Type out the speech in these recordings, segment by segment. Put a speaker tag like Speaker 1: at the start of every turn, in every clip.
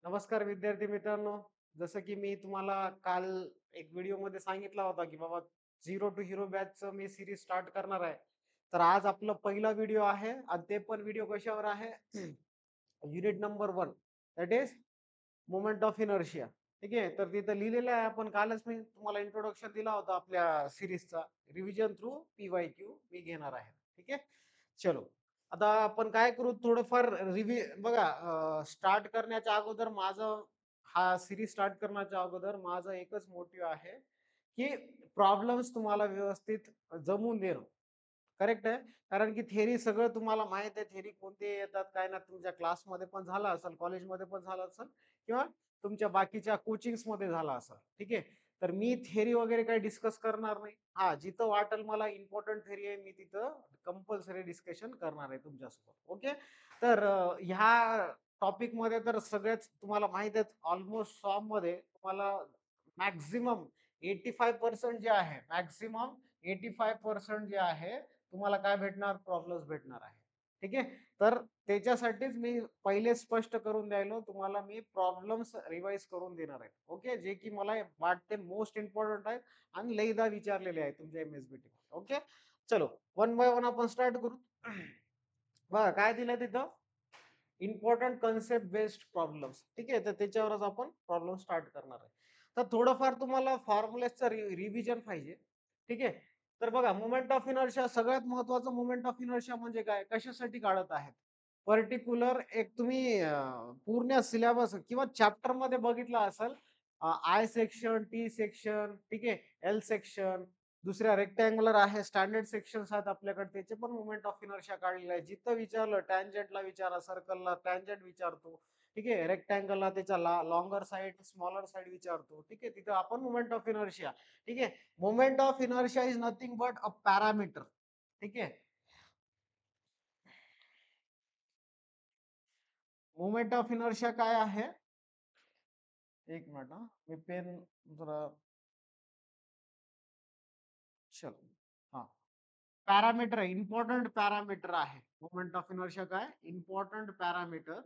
Speaker 1: नमस्कार विद्यार्थी मित्रांनो. जसं की मी तुम्हाला काल एक व्हिडिओमध्ये सांगितला होता, की बाबा झिरो टू हीरो बॅचचं मी सीरीज स्टार्ट करणार आहे. तर आज आपला पहिला व्हिडिओ आहे आणि ते पण व्हिडिओ कशावर आहे? Unit number 1 that is moment of inertia. ठीक आहे. तर तिथं लिहिलेलं आहे. आपण कालच मी तुम्हाला इंट्रोडक्शन दिला होता आपल्या सीरीजचा. रिव्हिजन थ्रू पी-वाय-क्यू मी घेणार आहे. ठीक आहे. चलो. आता आपण काय करू थोडंफार बघा स्टार्ट करण्याच्या अगोदर माझं हा सीरीज स्टार्ट करण्याच्या अगोदर माझा एकच मोटिव्ह आहे, की प्रॉब्लेम्स तुम्हाला व्यवस्थित जमवून देणं. करेक्ट आहे. कारण की थिअरी सगळं तुम्हाला माहित आहे. थिअरी कोणते येतात, काय ना तुमच्या क्लासमध्ये पण झालं असेल, कॉलेजमध्ये पण झालं असेल किंवा तुमच्या बाकीच्या कोचिंग्समध्ये झालं असेल. ठीक आहे. तर मी थिअरी वगैरे काही डिस्कस करणार नाही. हां, जिथं वाटेल मला इम्पोर्टंट थिअरी आहे, मी तिथं कंपल्सरी डिस्कशन करणार आहे तुमच्यासोबत. ओके. तर ह्या टॉपिकमध्ये तर सगळेच तुम्हाला माहित आहेत ऑलमोस्ट सॉममध्ये तुम्हाला मॅक्सिमम 85% जे आहे, मॅक्सिमम 85% जे आहे तुम्हाला काय भेटणार? प्रॉब्लेम्स भेटणार आहे. ठीक आहे. तर त्याच्यासाठीच मी पहिले स्पष्ट करून द्यायलो तुम्हाला मी प्रॉब्लेम्स रिवाईज करून देणार आहे. ओके. जे की मला वाटते मोस्ट इम्पोर्टंट आहेत आणि लईदा विचारलेले आहेत तुमच्या एम-एस-बी-टी. ओके. चलो वन बाय वन आपण स्टार्ट करू. बघा काय दिलंय तिथं? Important concept based problems. ठीक आहे. तर त्याच्यावरच आपण प्रॉब्लेम स्टार्ट करणार आहे. तर थोडंफार तुम्हाला फॉर्म्युलेचं रिव्हिजन पाहिजे. ठीक आहे. तर बघा मोमेंट ऑफ इनर्शिया सगळ्यात महत्त्वाचं मोमेंट ऑफ इनर्शिया म्हणजे काय? कशासाठी काढत आहेत? पर्टिक्युलर एक तुम्ही पूर्ण सिलेबस किंवा चॅप्टरमध्ये बघितलं असेल आय सेक्शन, टी सेक्शन, ठीक आहे, एल सेक्शन, दुसऱ्या रेक्टँग्युलर आहे, स्टँडर्ड सेक्शन्स आहेत आपल्याकडे त्याचे पण मोमेंट ऑफ इनर्शिया काढलेला आहे. जिथं विचारलं टँजंटला विचारा, सर्कलला टँजंट विचारतो. ठीक आहे. रेक्टँगलला त्याच्या लॉंगर साइड, स्मॉलर साइड विचारतो. ठीक आहे. तिथं आपण मोमेंट ऑफ इनर्शिया. ठीक आहे. Moment of inertia is nothing but a parameter. ठीक आहे. मोमेंट ऑफ इनर्शिया काय आहे? एक मिनिट हां. मी पेन जरा चलो. हां. पॅरामीटर आहे. इम्पोर्टंट पॅरामीटर आहे. मोमेंट ऑफ इनर्शिया काय? Important parameter.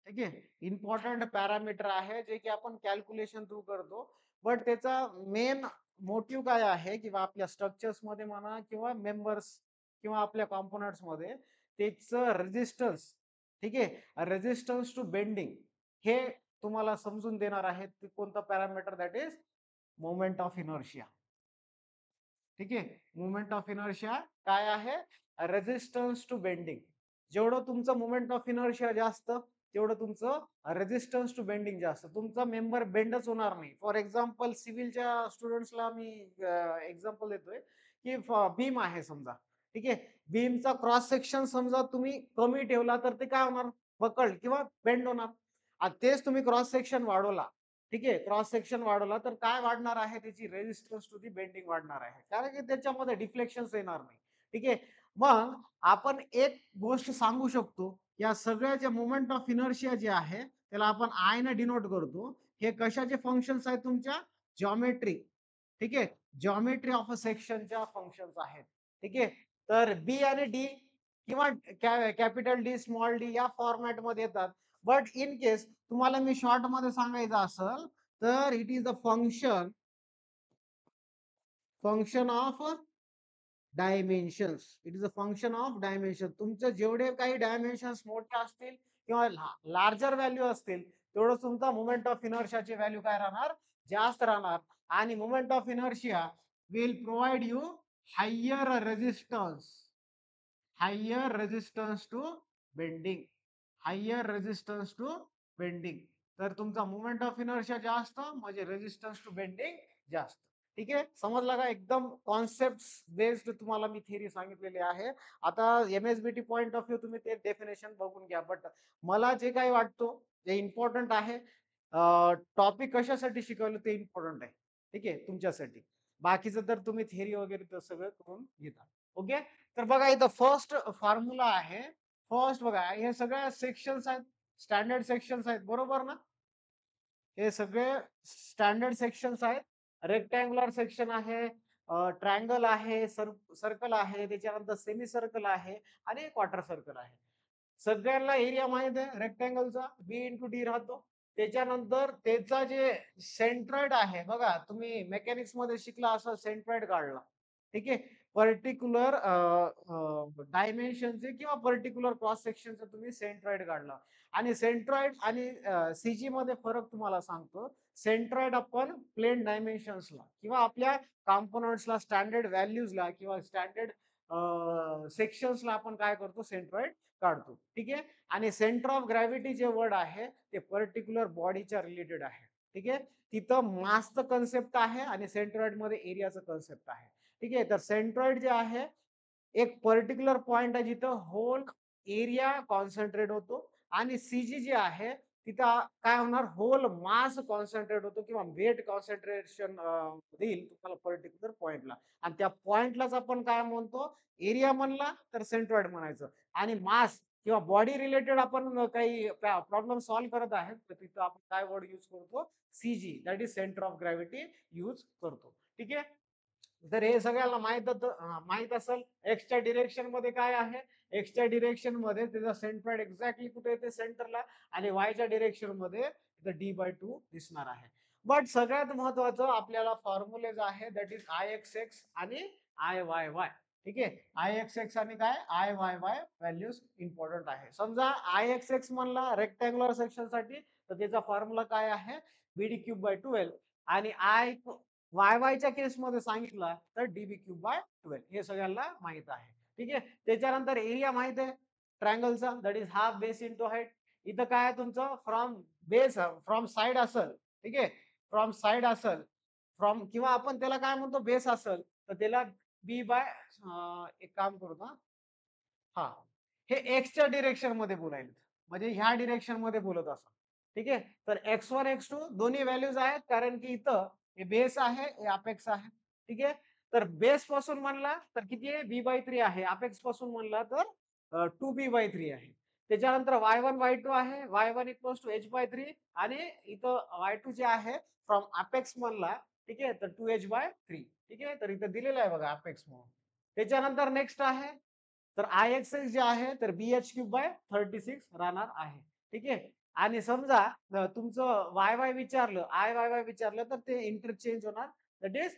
Speaker 1: ठीक आहे. इम्पोर्टंट पॅरामीटर आहे जे की आपण कॅल्क्युलेशन थ्रू करतो. बट त्याचा मेन मोटिव्ह काय आहे किंवा आपल्या स्ट्रक्चर्समध्ये म्हणा किंवा मेंबर्स किंवा आपल्या कॉम्पोनंट्समध्ये त्याचं रेझिस्टन्स, ठीक आहे, रेझिस्टन्स टू बेंडिंग हे तुम्हाला समजून देणार आहे. ते कोणतं parameter that is moment of inertia. ठीक आहे. मोमेंट ऑफ इनर्शिया काय आहे? Resistance to bending. जेवढं तुमचं मोमेंट ऑफ इनर्शिया जास्त, तेवढं तुमचं रेझिस्टन्स टू बेंडिंग जास्त. तुमचा मेंबर बेंडच होणार नाही. फॉर एक्झाम्पल सिव्हिलच्या स्टुडंट्सला मी एक्झाम्पल देतोय, की बीम आहे समजा. ठीक आहे. बीमचा क्रॉस सेक्शन समजा तुम्ही कमी ठेवला तर ते काय होणार? बकल्ड किंवा बेंड होणार. तेच तुम्ही क्रॉस सेक्शन वाढवला, ठीक आहे. क्रॉस सेक्शन वाढवला तर काय वाढणार आहे? त्याची रेझिस्टन्स टू दी बेंडिंग वाढणार आहे. कारण की त्याच्यामध्ये डिफ्लेक्शन्स येणार नाही. ठीक आहे. मग आपण एक गोष्ट सांगू शकतो, या सगळ्याच्या मोमेंट ऑफ इनर्शिया जे आहे, त्याला आपण आय ने डिनोट करतो. हे कशाचे फंक्शन्स आहेत तुमच्या? जॉमेट्री. ठीक आहे. जॉमेट्री ऑफ अ सेक्शनच्या फंक्शन्स आहेत. ठीक आहे. तर बी आणि डी किंवा कॅपिटल डी, स्मॉल डी या फॉर्मॅटमध्ये येतात. बट इन केस तुम्हाला मी शॉर्टमध्ये सांगायचं असेल, तर it is the function function of dimensions. It is a function of dimension. तुमचे जेवढे काही डायमेन्शन्स मोठे असतील किंवा लार्जर व्हॅल्यू असतील, तेवढं तुमचा मोमेंट ऑफ इनर्शियाची व्हॅल्यू काय राहणार? जास्त राहणार. आणि moment of inertia will provide you higher resistance, higher resistance to bending, higher resistance to bending. तर तुमचा मोमेंट ऑफ इनर्शिया जास्त म्हणजे रेझिस्टन्स टू बेंडिंग जास्त. ठीक आहे. समजलं का? एकदम कॉन्सेप्ट बेस्ड तुम्हाला मी थिअरी सांगितलेली आहे. आता एम-एस-बी-टी पॉइंट ऑफ व्ह्यू तुम्ही ते डेफिनेशन बघून घ्या. बट मला जे काही वाटतो जे इम्पॉर्टंट आहे, टॉपिक कशासाठी शिकवलं ते इम्पॉर्टंट आहे. ठीक आहे तुमच्यासाठी. बाकीचं तर तुम्ही थिअरी वगैरे तर सगळं करून घेता. ओके. तर बघा इथं फर्स्ट फॉर्म्युला आहे. फर्स्ट बघा हे सगळ्या सेक्शन्स आहेत. स्टँडर्ड सेक्शन्स आहेत. बरोबर ना? हे सगळे स्टँडर्ड सेक्शन्स आहेत. रेक्टँग्युलर सेक्शन आहे, ट्रायंगल आहे, सर्कल आहे, त्याच्यानंतर सेमी सर्कल आहे आणि क्वार्टर सर्कल आहे. सगळ्यांना एरिया माहित आहे रेक्टँगलचा बी इंटू डी राहतो. त्याच्यानंतर त्याचा जे सेंट्रॉइड आहे बघा, तुम्ही मेकॅनिक्स मध्ये शिकला असं सेंट्रॉइड काढला. ठीक आहे. पर्टिक्युलर डायमेन्शनचे किंवा पर्टिक्युलर क्रॉस सेक्शनचा तुम्ही सेंट्रॉइड काढला आणि सेंट्रॉइड आणि सीजी मध्ये फरक तुम्हाला सांगतो. सेंट्रॉइड आपण प्लेन डायमेन्शन्सला किंवा आपल्या कॉम्पोनंट्सला स्टँडर्ड व्हॅल्यूजला किंवा स्टँडर्ड सेक्शन्सला आपण काय करतो सेंट्रॉइड काढतो. ठीक आहे. आणि सेंटर ऑफ ग्रॅव्हिटी जे वर्ड आहे ते पर्टिक्युलर बॉडीच्या रिलेटेड आहे. ठीक आहे. तिथं मासचं कन्सेप्ट आहे आणि सेंट्रॉइड मध्ये एरियाचं कन्सेप्ट आहे. ठीक आहे. तर सेंट्रॉइड जे आहे एक पर्टिक्युलर पॉइंट आहे जिथं होल एरिया कॉन्सन्ट्रेट होतो आणि सीजी जे आहे तिथं काय होणार होल मास कॉन्सन्ट्रेट होतो किंवा वेट कॉन्सन्ट्रेशन देईल तुम्हाला पर्टिक्युलर पॉइंटला आणि त्या पॉइंटलाच आपण काय म्हणतो एरिया म्हणला तर सेंट्रॉइड म्हणायचं आणि मास किंवा बॉडी रिलेटेड आपण काही प्रॉब्लेम सॉल्व्ह करत आहेत तर तिथं आपण काय वर्ड यूज करतो CG that is centre of gravity use करतो. ठीक आहे. तर हे सगळ्यांना माहित असेल एक्सच्या डिरेक्शन मध्ये काय आहे एक्सच्या डिरेक्शन मध्ये त्याचा सेंट्रॉइड एक्झॅक्टली कुठे येते सेंटरला आणि वायच्या डिरेक्शन मध्ये D/2 दिसणार आहे. बट सगळ्यात महत्वाचं आपल्याला फॉर्म्युलेज आहे दॅट इज Ix आणि Iyy. ठीक आहे. Ix आणि काय Iyy व्हॅल्यूज इम्पॉर्टंट आहे. समजा Ix म्हणला रेक्टँग्युलर सेक्शन साठी तर त्याचा फॉर्म्युला काय आहे BD³/12 आणि वाय-वायच्या केसमध्ये सांगितलं तर DB³/12 हे सगळ्यांना माहित आहे. ठीक आहे. त्याच्यानंतर एरिया माहित आहे ट्रायंगलचा that is half base into height. इथं काय तुमचं फ्रॉम साइड असेल. ठीक आहे. फ्रॉम साइड असेल फ्रॉम किंवा आपण त्याला काय म्हणतो बेस असेल तर त्याला बी बाय एक काम करू ना हा हे एक्सच्या डिरेक्शन मध्ये बोलायला म्हणजे ह्या डिरेक्शन मध्ये बोलत असं. ठीक आहे. तर x1 x2 दोन्ही व्हॅल्यूज आहेत कारण की इथं हे बेस आहे हे अपेक्स आहे. ठीक आहे. तर बेस पासून म्हणला तर किती आहे B/3 आहे. अपेक्स पासून म्हणला तर 2B/3 आहे. त्याच्यानंतर y1 y2 आहे. y1 इक्वल्स टू h/3 आणि इथं y2 जे आहे फ्रॉम अपेक्स म्हणला ठीक आहे तर 2h/3. ठीक आहे. तर इथं दिलेलं आहे बघा अपेक्स म्हणून. त्याच्यानंतर नेक्स्ट आहे तर Ixx जे आहे तर BH³/36 राहणार आहे. ठीक आहे. आणि समजा तुमचं वाय विचारलं आय विचारलं तर ते इंटरचेंज होणार दॅट इज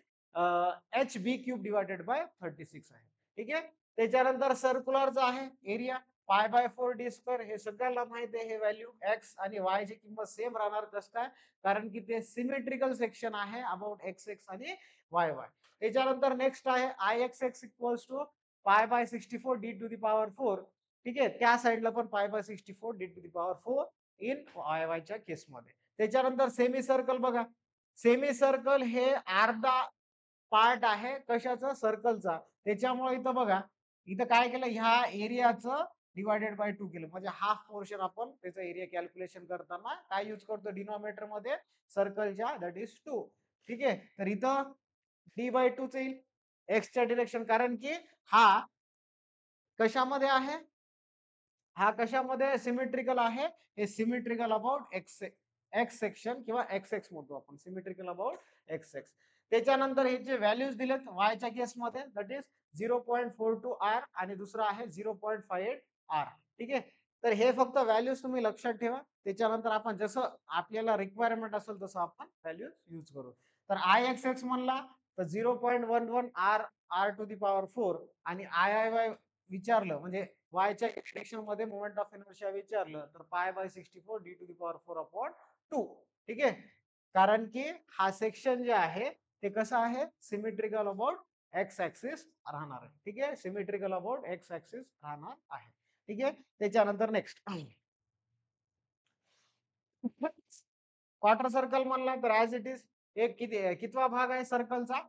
Speaker 1: HB³/36 आहे. ठीक आहे. त्याच्यानंतर सर्क्युलरचा आहे एरिया π/4d² हे सगळ्यांना माहिती आहे हे व्हॅल्यू एक्स आणि वाय ची किंमत सेम राहणार कसं काय कारण की ते सिमेट्रिकल सेक्शन आहे अबाउट XX आणि YY. त्याच्यानंतर नेक्स्ट आहे Ixx इक्वल्स टू π/64 d⁴. ठीक आहे. त्या साइडला पण π/64 d⁴ इन वायच्या केसमध्ये. त्याच्यानंतर सेमी सर्कल बघा. सेमी सर्कल हे अर्धा पार्ट आहे कशाचा सर्कलचा. त्याच्यामुळे इथं बघा इथं काय केलं ह्या एरियाचं डिवायडेड/2 केलं म्हणजे हाफ पोर्शन आपण त्याचा एरिया कॅल्क्युलेशन करताना काय यूज करतो डिनॉमिनेटर मध्ये सर्कलच्या दॅट इज 2. ठीक आहे. तर इथं D/2 च येईल एक्सच्या डिरेक्शन कारण की हा कशामध्ये आहे हा कशामध्ये सिमेट्रिकल आहे हे सिमेट्रिकल अबाउट एक्स सेक्शन किंवा एक्स म्हणतो आपण सिमेट्रिकल अबाउट एक्स. त्याच्यानंतर हे जे व्हॅल्यूज दिलेत वायच्या केसमध्ये दॅट इज 0.42 आर आणि दुसरा आहे 0.58 आर. ठीक आहे. तर हे फक्त व्हॅल्यूज तुम्ही लक्षात ठेवा त्याच्यानंतर आपण जसं आपल्याला रिक्वायरमेंट असेल तसं आपण व्हॅल्यूज यूज करू. तर Ixx म्हणला तर 0.11 R R to the power 4 आणि आय विचारलं म्हणजे वायच्या एक्सप्रेशन मध्ये मोमेंट ऑफ इनर्शिया विचारलं तर π/64 d⁴/2. ठीक आहे. कारण की हा सेक्शन जे आहे ते कसं आहे सिमेट्रिकल अबाउट एक्स ऍक्सिस राहणार आहे. ठीक आहे. सिमेट्रिकल अबाउट एक्स ऍक्सिस राहणार आहे. ठीक आहे. त्याच्यानंतर नेक्स्ट क्वार्टर सर्कल म्हणला तर ऍज इट इज एक कितवा भाग आहे सर्कलचा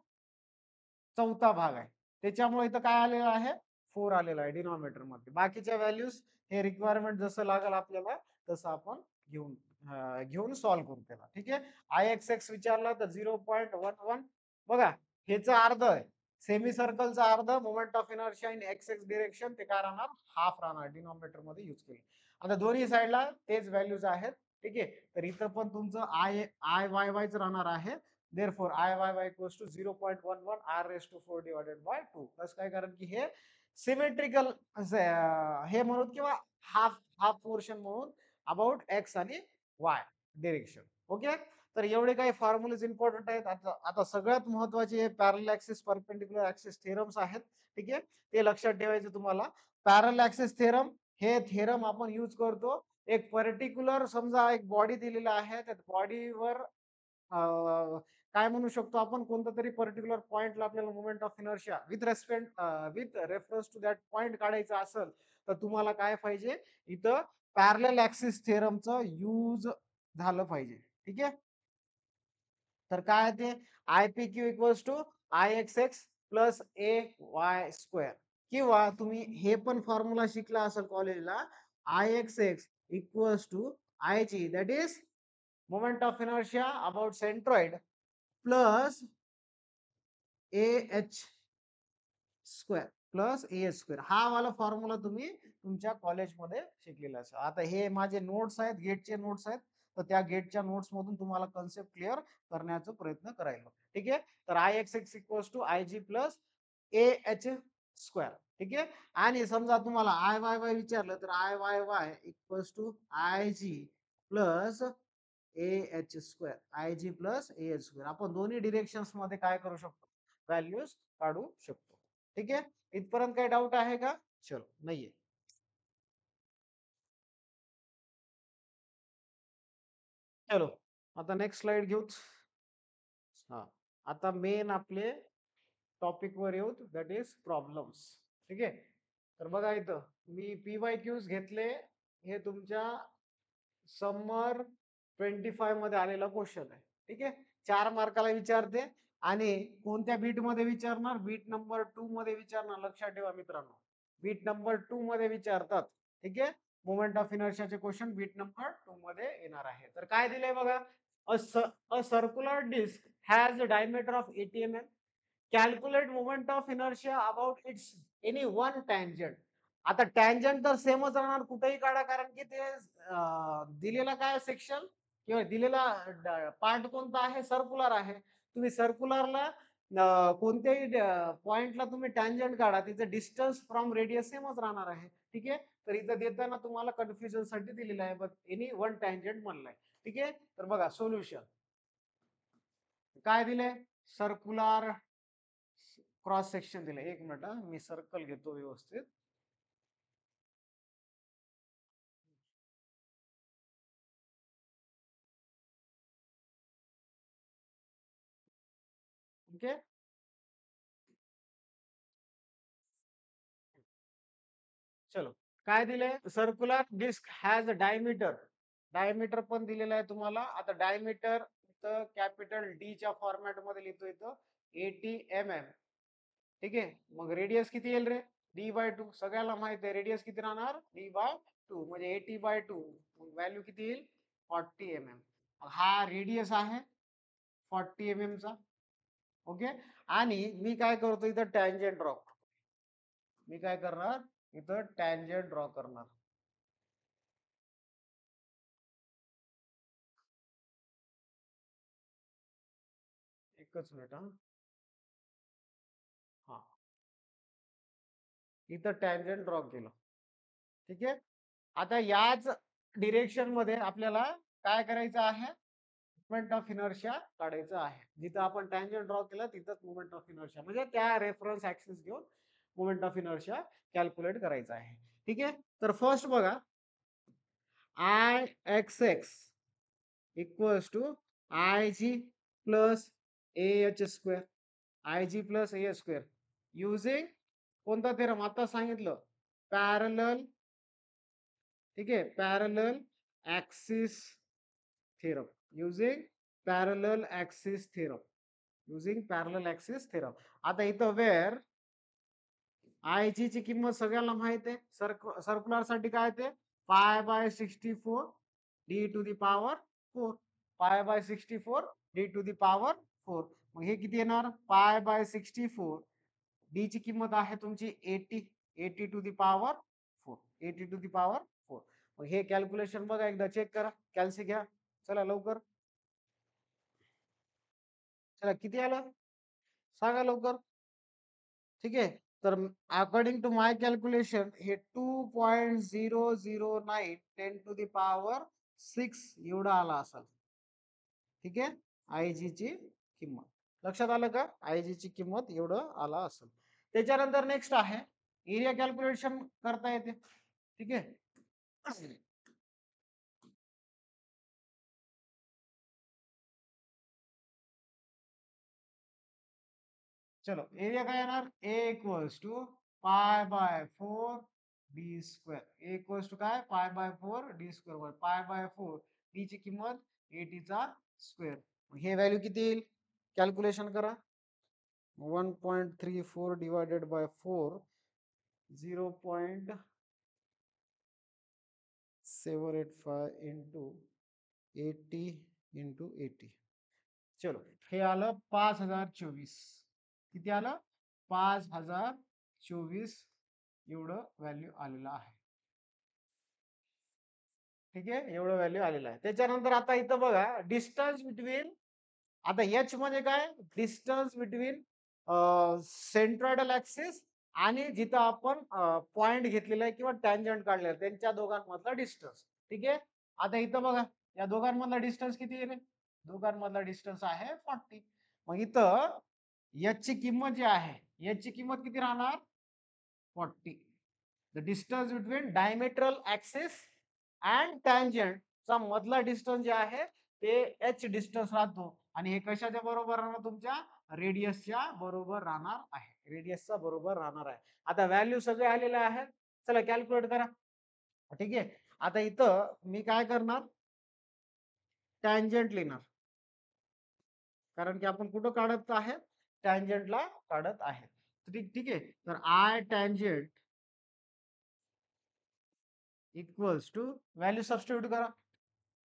Speaker 1: चौथा भाग आहे. त्याच्यामुळे इथं काय आलेलं आहे 4 आलेला आहे डिनॉमिनेटर मध्ये. बाकीच्या व्हॅल्यूज हे रिक्वायरमेंट जसं लागेल आपल्याला तसं आपण घेऊन सॉल्व्ह करू त्याला. ठीक आहे. Ixx विचारला तर 0.11 बघा ह्याचं अर्ध आहे सेमी सर्कलचा अर्ध moment of inertia in XX direction ते काय राहणार हाफ राहणार डिनॉमिनेटर मध्ये यूज केले. आता दोन्ही साइडला तेच व्हॅल्यूज आहेत. ठीक आहे. तर इथं पण तुमचं आय वाय वायच राहणार आहे therefore IYY equals to 0.11 r⁴ divided by 2. कसं काय? कारण की हे सिमेट्रिकल हे म्हणून किंवा हाफ हाफ पोर्शन म्हणून अबाउट एक्स आणि वाय डिरेक्शन. ओके, तर एवढे काही फॉर्म्युलेज इम्पॉर्टंट आहेत. आता आता सगळ्यात महत्वाचे हे पॅरल ऍक्सिस परपेंडिक्युलर ऍक्सिस थेरम्स आहेत. ठीक आहे, ते लक्षात ठेवायचे तुम्हाला. पॅरल ऍक्सिस थेरम हे थेरम आपण यूज करतो एक पर्टिक्युलर, समजा एक बॉडी दिलेला आहे, त्या बॉडीवर काय म्हणू शकतो आपण, कोणता तरी पर्टिक्युलर पॉइंटला आपल्याला moment of inertia with reference to that point काढायचा असेल, तर तुम्हाला काय पाहिजे, इथं पॅरलल ऍक्सिस थेरमचं यूज झालं पाहिजे. ठीक आहे, तर काय ते I P Q equals to I X X plus A Y square, किंवा तुम्ही हे पण फॉर्म्युला शिकला असेल कॉलेजला, I X X equals to I G, that is moment of inertia about centroid plus A H square plus A H square. हा वाला formula तुम्ही तुमच्या कॉलेजमध्ये शिकलेला असेल. आता हे माझे नोट्स आहेत, गेटचे नोट्स आहेत, तर त्या गेटच्या नोट्स मधून तुम्हाला कन्सेप्ट क्लिअर करण्याचा प्रयत्न करायला. ठीक आहे, तर I X X equals to I G plus A H square. ठीक आहे, आणि समजा तुम्हाला आय वाय वाय विचारलं, तर I Y Y equals to I G plus A H square, I G plus A H square. आपण दोन्ही directions मध्ये काय करू शकतो, व्हॅल्यूज काढू शकतो. ठीक आहे, इथपर्यंत काही डाऊट आहे का? चलो, नाहीये. चलो, आता नेक्स्ट स्लाइड घेऊच. हा, आता मेन आपले टॉपिक वर येऊ, दॅट इज प्रॉब्लेम्स. ठीक आहे, तर बघा इथं मी PYQs घेतले, हे तुमच्या समर 25 मध्ये आलेला क्वेश्चन आहे. ठीक आहे, 4 मार्काला विचारते, आणि कोणत्या बीट मध्ये विचारणार, बीट नंबर 2 मध्ये विचारणार. लक्षात ठेवा मित्रांनो, बीट नंबर 2 मध्ये विचारतात. ठीक आहे, मोमेंट ऑफ इनर्शियाचे क्वेश्चन बीट नंबर 2 मध्ये येणार आहे. तर काय दिलंय बघा, a circular disc has a diameter of 80 mm. Calculate moment of inertia about its any one tangent. आता टँजंट तर सेमच राहणार, कुठेही काढा, कारण की ते दिलेला काय सेक्शन किंवा दिलेला पार्ट कोणता आहे, सर्क्युलर आहे. तुम्ही सर्क्युलरला कोणत्याही पॉइंटला तुम्ही टँजंट काढा, तिचं डिस्टन्स फ्रॉम रेडियस सेमच राहणार आहे. ठीक आहे, तर इथं देताना तुम्हाला कन्फ्युजन साठी दिलेलं आहे, बघ एनी वन टँजंट म्हणलाय. ठीक आहे, तर बघा सोल्युशन काय दिलंय, सर्क्युलर क्रॉस सेक्शन दिले. एक मिनिट, मी सर्कल घेतो व्यवस्थित. ओके, चलो, काय दिले, circular disc has a diameter. Diameter पण दिलेला आहे तुम्हाला. आता डायमीटर इथं कॅपिटल डी च्या फॉर्मॅट मध्ये लिहितो, इथं 80 mm. ठीक आहे, मग रेडियस किती येईल रे, D/2. सगळ्याला माहित आहे रेडियस किती राहणार, D/2, म्हणजे 80/2. व्हॅल्यू किती येईल, 40 mm. हा रेडियस आहे 40 mm चा. ओके, आणि मी काय करतो, इथं टँजंट ड्रॉ. मी काय करणार, इथं टँजंट ड्रॉ करणार. एकच मिनिट हा. हा, इथं टँजंट ड्रॉ केलं. ठीक आहे, आता याच डिरेक्शन मध्ये आपल्याला काय करायचं आहे, मोमेंट ऑफ इनर्शिया काढायचं आहे. जिथं आपण टँजंट ड्रॉ केलं तिथंच मोमेंट ऑफ इनर्शिया, म्हणजे त्या रेफरन्स ऍक्सिस घेऊन मोमेंट ऑफ इनर्शिया कॅल्क्युलेट करायचं आहे. ठीक आहे, तर फर्स्ट बघा, I X X equals to I G plus A H square, I G plus A square using कोणता थेरम, आता सांगितलं, पॅरलल. ठीक आहे, parallel axis theorem, using parallel axis theorem, using parallel axis theorem. आता इथं wear I जी ची किंमत सगळ्यांना माहित आहे, सर्क्युलर साठी काय ते π/64 d to the power 4, π/64 d to the power 4. मग हे किती येणार, π/64, डी ची किंमत आहे तुमची 80, 80 to the power 4, 80 to the power 4. मग हे कॅल्क्युलेशन बघा, एकदा चेक करा, कॅल्सी घ्या, चला लवकर. चला किती आलं सांगा लवकर. ठीक आहे. तर अकॉर्डिंग टू माय कॅल्क्युलेशन हे 2.009 10 टू द पॉवर 6 एवढं आला असेल. ठीक आहे. IG ची किंमत. लक्षात आलं का? IG ची किंमत एवढं आला असेल. त्याच्यानंतर नेक्स्ट आहे एरिया कॅल्क्युलेशन करता येते. ठीक आहे. चलो एरिया काय येणार A equals to pi by 4 d square. A equals to काय pi by 4 d square. Pi by 4 d ची किंमत 80 चा स्क्वेअर. हे व्हॅल्यू किती येईल कॅल्क्युलेशन करा. 1.34 डिवायडेड बाय 4 0.785 इंटू 80 इंटू 80. चलो हे आलं 5024. किती आलं 5024 एवढं व्हॅल्यू आलेलं आहे. ठीक आहे. एवढं व्हॅल्यू आलेलं आहे. त्याच्यानंतर आता इथं बघा डिस्टन्स बिटवीन. आता एच म्हणजे काय डिस्टन्स बिटवीन सेंट्रॉइडल ऍक्सिस आणि जिथं आपण पॉइंट घेतलेला आहे किंवा टँजंट काढलेला आहे त्यांच्या दोघांमधला डिस्टन्स. ठीक आहे. आता इथं बघा या दोघांमधला डिस्टन्स किती आहे रे दोघांमधला डिस्टन्स आहे 40. मग इथं एच ची किंमत जी आहे एच ची किंमत किती राहणार 40. The distance between diametral axis and tangent चा मधला डिस्टन्स जे आहे ते एच डिस्टन्स राहतो आणि हे कशाच्या बरोबर राहणार तुमच्या रेडियसच्या बरोबर राहणार आहे. रेडियसचा बरोबर राहणार आहे. आता व्हॅल्यू सगळे आलेले आहेत. चला कॅल्क्युलेट करा. ठीक आहे. आता इथं मी काय करणार टँजंट लिहिणार कारण की आपण कुठं काढत आहे टँजंटला काढत आहे. ठीक आहे. तर I tangent equals to value substitute करा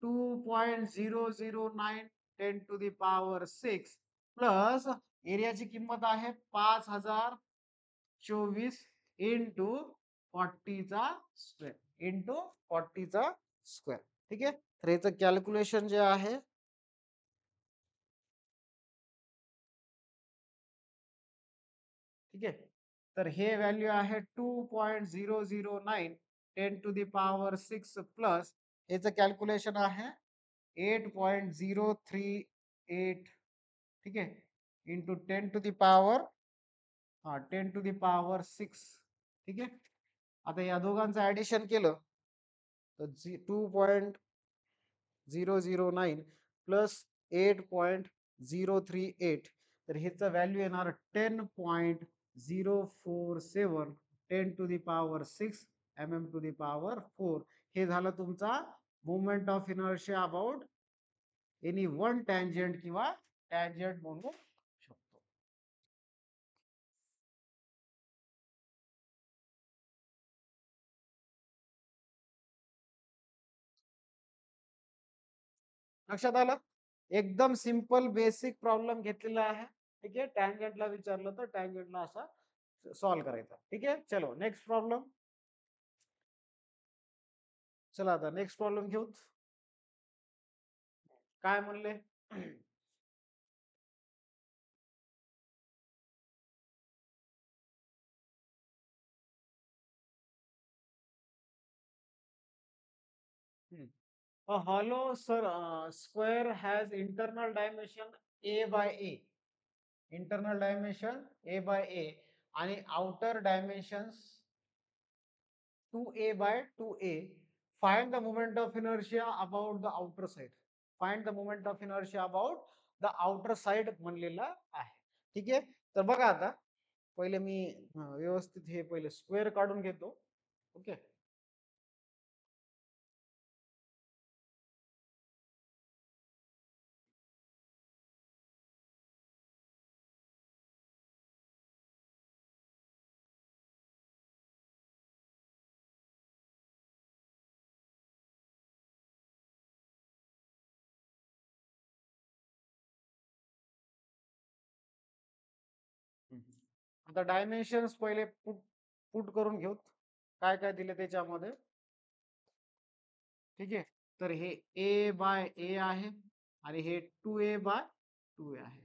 Speaker 1: 2.009 10 टू द पॉवर 6 प्लस एरियाची किंमत आहे 5024 इंटू 40 चा स्क्वेअर इंटू 40 चा स्क्वेअर. ठीक आहे. तर याचं कॅल्क्युलेशन जे आहे ठीक आहे. तर हे व्हॅल्यू आहे 2.009 10 टू द पॉवर 6 प्लस याचं कॅल्क्युलेशन आहे 8.038. ठीक आहे. Into 10 to the power 10 to the power 6. ठीक आहे. आता या दोघांचं ऍडिशन केलं तर 2.009 प्लस 8.038 तर ह्याचं व्हॅल्यू येणार 10.047 10 to the power 6 mm to the power 4. हे झालं तुमचा moment of inertia about any one tangent किंवा टँजंट म्हणू शकतो. लक्षात आलं. एकदम सिंपल बेसिक प्रॉब्लेम घेतलेला आहे. ठीक आहे. टँजंटला विचारलं तर टँजंटला असा सॉल्व्ह करायचा. ठीक आहे. चलो नेक्स्ट प्रॉब्लेम. चला आता नेक्स्ट प्रॉब्लेम घेऊ. काय म्हणले a hollow square has internal dimension a by a. Internal dimension a by a आणि outer dimensions 2a by 2a. Find the moment of inertia about the outer side. Find the moment of inertia about the outer side म्हणलेला आहे. ठीक आहे. तर बघा आता पहिले मी व्यवस्थित हे पहिले स्क्वेअर काढून घेतो. ओके. आता डायमेन्शन्स पहिले पुट करून घेऊ. काय काय दिले त्याच्यामध्ये. ठीक आहे. तर हे ए बाय ए आहे आणि हे 2a बाय 2a आहे.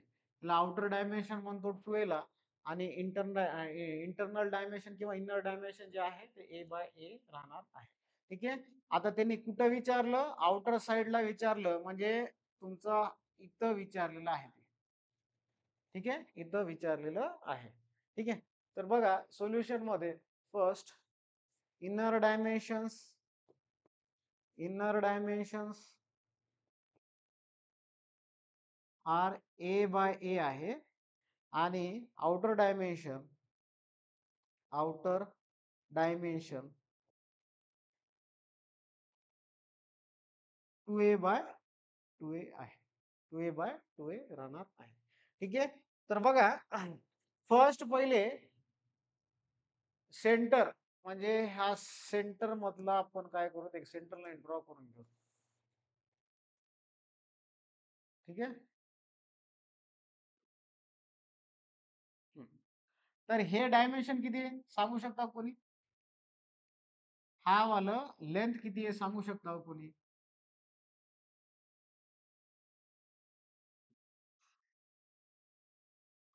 Speaker 1: आउटर डायमेन्शन म्हणतो 12 ला आणि इंटरनल डायमेन्शन किंवा इनर डायमेन्शन जे आहे ते ए बाय ए राहणार आहे. ठीक आहे. आता त्यांनी कुठं विचारलं, आउटर साइडला विचारलं म्हणजे तुमचा इथं विचारलेलं आहे ते. ठीक आहे, इथं विचारलेलं आहे. ठीक आहे. तर बघा सोल्युशन मध्ये first inner dimensions R A bye ए आहे आणि outer dimension 2a bye 2a आहे. 2a बाय 2a राहणार आहे. ठीक आहे. तर बघा फर्स्ट पहिले सेंटर म्हणजे ह्या सेंटर मधला आपण काय करू, एक सेंटर लाईन ड्रॉ करून घेऊ. ठीक आहे. तर हे डायमेन्शन किती आहे सांगू शकता कोणी? हा वाला लेंथ किती आहे सांगू शकता कोणी?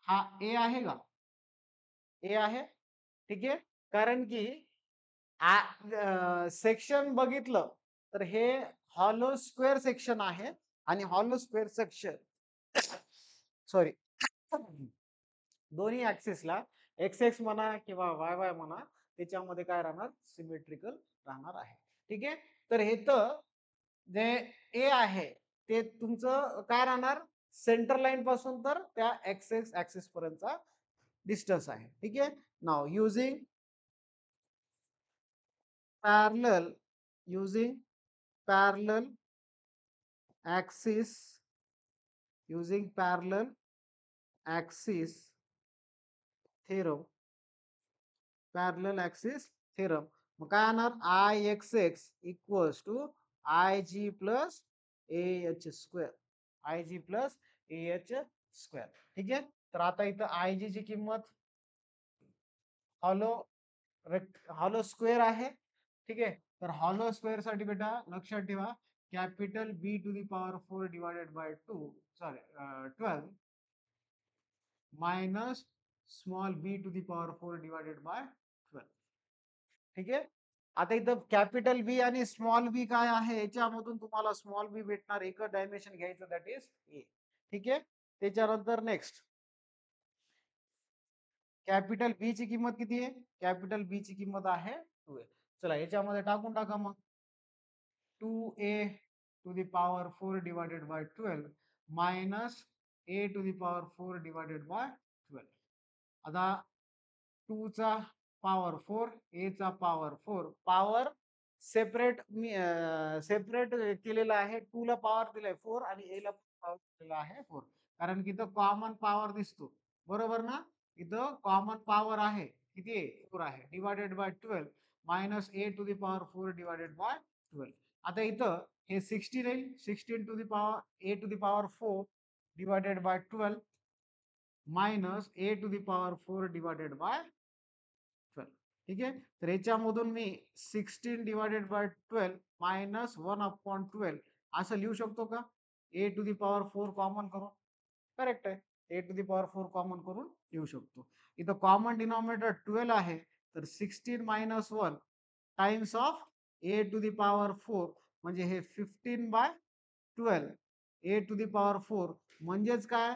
Speaker 1: हा ए आहे का? ए आहे. ठीक आहे. कारण की सेक्शन बघितलं तर हे हॉलो स्क्वेअर सेक्शन आहे आणि हॉलो स्क्वेअर सेक्शन सॉरी दोन्ही ऍक्सिसला एक्स एक्स म्हणा किंवा वाय वाय म्हणा त्याच्यामध्ये काय राहणार, सिमेट्रिकल राहणार आहे. ठीक आहे. तर हे तर जे ए आहे ते तुमचं काय राहणार, सेंटर लाईन पासून तर त्या एक्स एक्स ऍक्सिस पर्यंतचा डिस्टन्स आहे. ठीक आहे. नाव using parallel using parallel axis using parallel axis theorem मग काय येणार, I X X equals to I G plus A H square ठीक आहे. तर आता इथं आय जी ची किंमत हॉलो हॉलो स्क्वेअर आहे. ठीक आहे. तर हॉलो स्क्वेअर साठी बेटा लक्षात ठेवा capital B to the power 4 divided by 2 sorry 12 minus small B to the power 4 divided by 12. ठीक आहे. आता इथं कॅपिटल बी आणि स्मॉल बी काय आहे याच्यामधून तुम्हाला स्मॉल बी भेटणार, एकच डायमेन्शन घ्यायचं दॅट इज ए. ठीक आहे. त्याच्यानंतर नेक्स्ट कॅपिटल बी ची किंमत किती आहे, कॅपिटल बी ची किंमत आहे 2 चला याच्यामध्ये टाकून टाका मग 2a to the power 4 divided by 12 minus a to the power 4 divided by 12. आता 2 चा पॉवर 4 a चा पॉवर 4 पॉवर सेपरेट मी सेपरेट केलेला आहे. 2 ला पॉवर दिलाय 4 आणि a ला पॉवर दिलेला आहे 4 कारण की इथं कॉमन पॉवर दिसतो बरोबर ना. इथं कॉमन पॉवर आहे किती आहे 4 आहे divided by 12 minus a to the power 4 divided by 12. आता इथं हे 16 येईल 16 to the power a to the power 4 divided by 12 minus a to the power 4 divided by 12. ठीक आहे. तर याच्यामधून मी 16 डिवायडेड बाय 12 मायनस 1 अपॉन 12 असं लिहू शकतो का, a to the power 4 common करून. करेक्ट आहे. a to the power 4 common करून लिहू शकतो. इथं कॉमन डिनॉमिनेटर 12 आहे तर 16 minus 1 times of a to the power 4 म्हणजे हे 15 by 12 a to the power 4 म्हणजेच काय,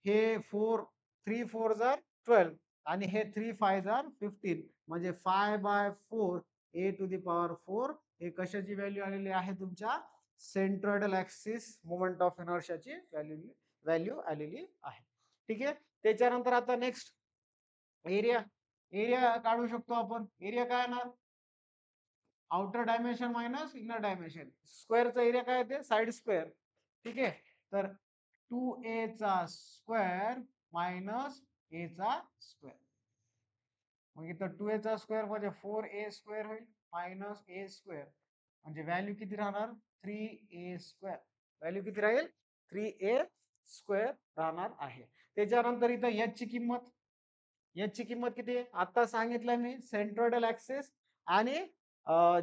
Speaker 1: हे 4 3 4 जार 12 आणि हे 3 5 जार 15 म्हणजे 5 by 4 a to the power 4 हे कशाची व्हॅल्यू आलेली आहे, तुमच्या सेंट्रोइडल ऍक्सिस मोमेंट ऑफ इनर्शियाची व्हॅल्यू आलेली आहे. ठीक आहे. त्याच्यानंतर आता नेक्स्ट एरिया एरिया काढू शकतो आपण. एरिया काय येणार, outer dimension minus inner dimension. स्क्वेअरचा एरिया काय येते, साइड स्क्वेअर. ठीक आहे. तर 2a चा स्क्वेअर मायनस a चा स्क्वेअर. मग इथं 2a चा स्क्वेअर म्हणजे 4a स्क्वेअर होईल मायनस a स्क्वेअर म्हणजे व्हॅल्यू किती राहणार 3a स्क्वेअर. व्हॅल्यू किती राहील 3a स्क्वेअर राहणार आहे. त्याच्यानंतर इथं h ची किंमत, h ची किंमत किती आहे आता सांगितलं मी, सेंट्रोइडल ऍक्सिस आणि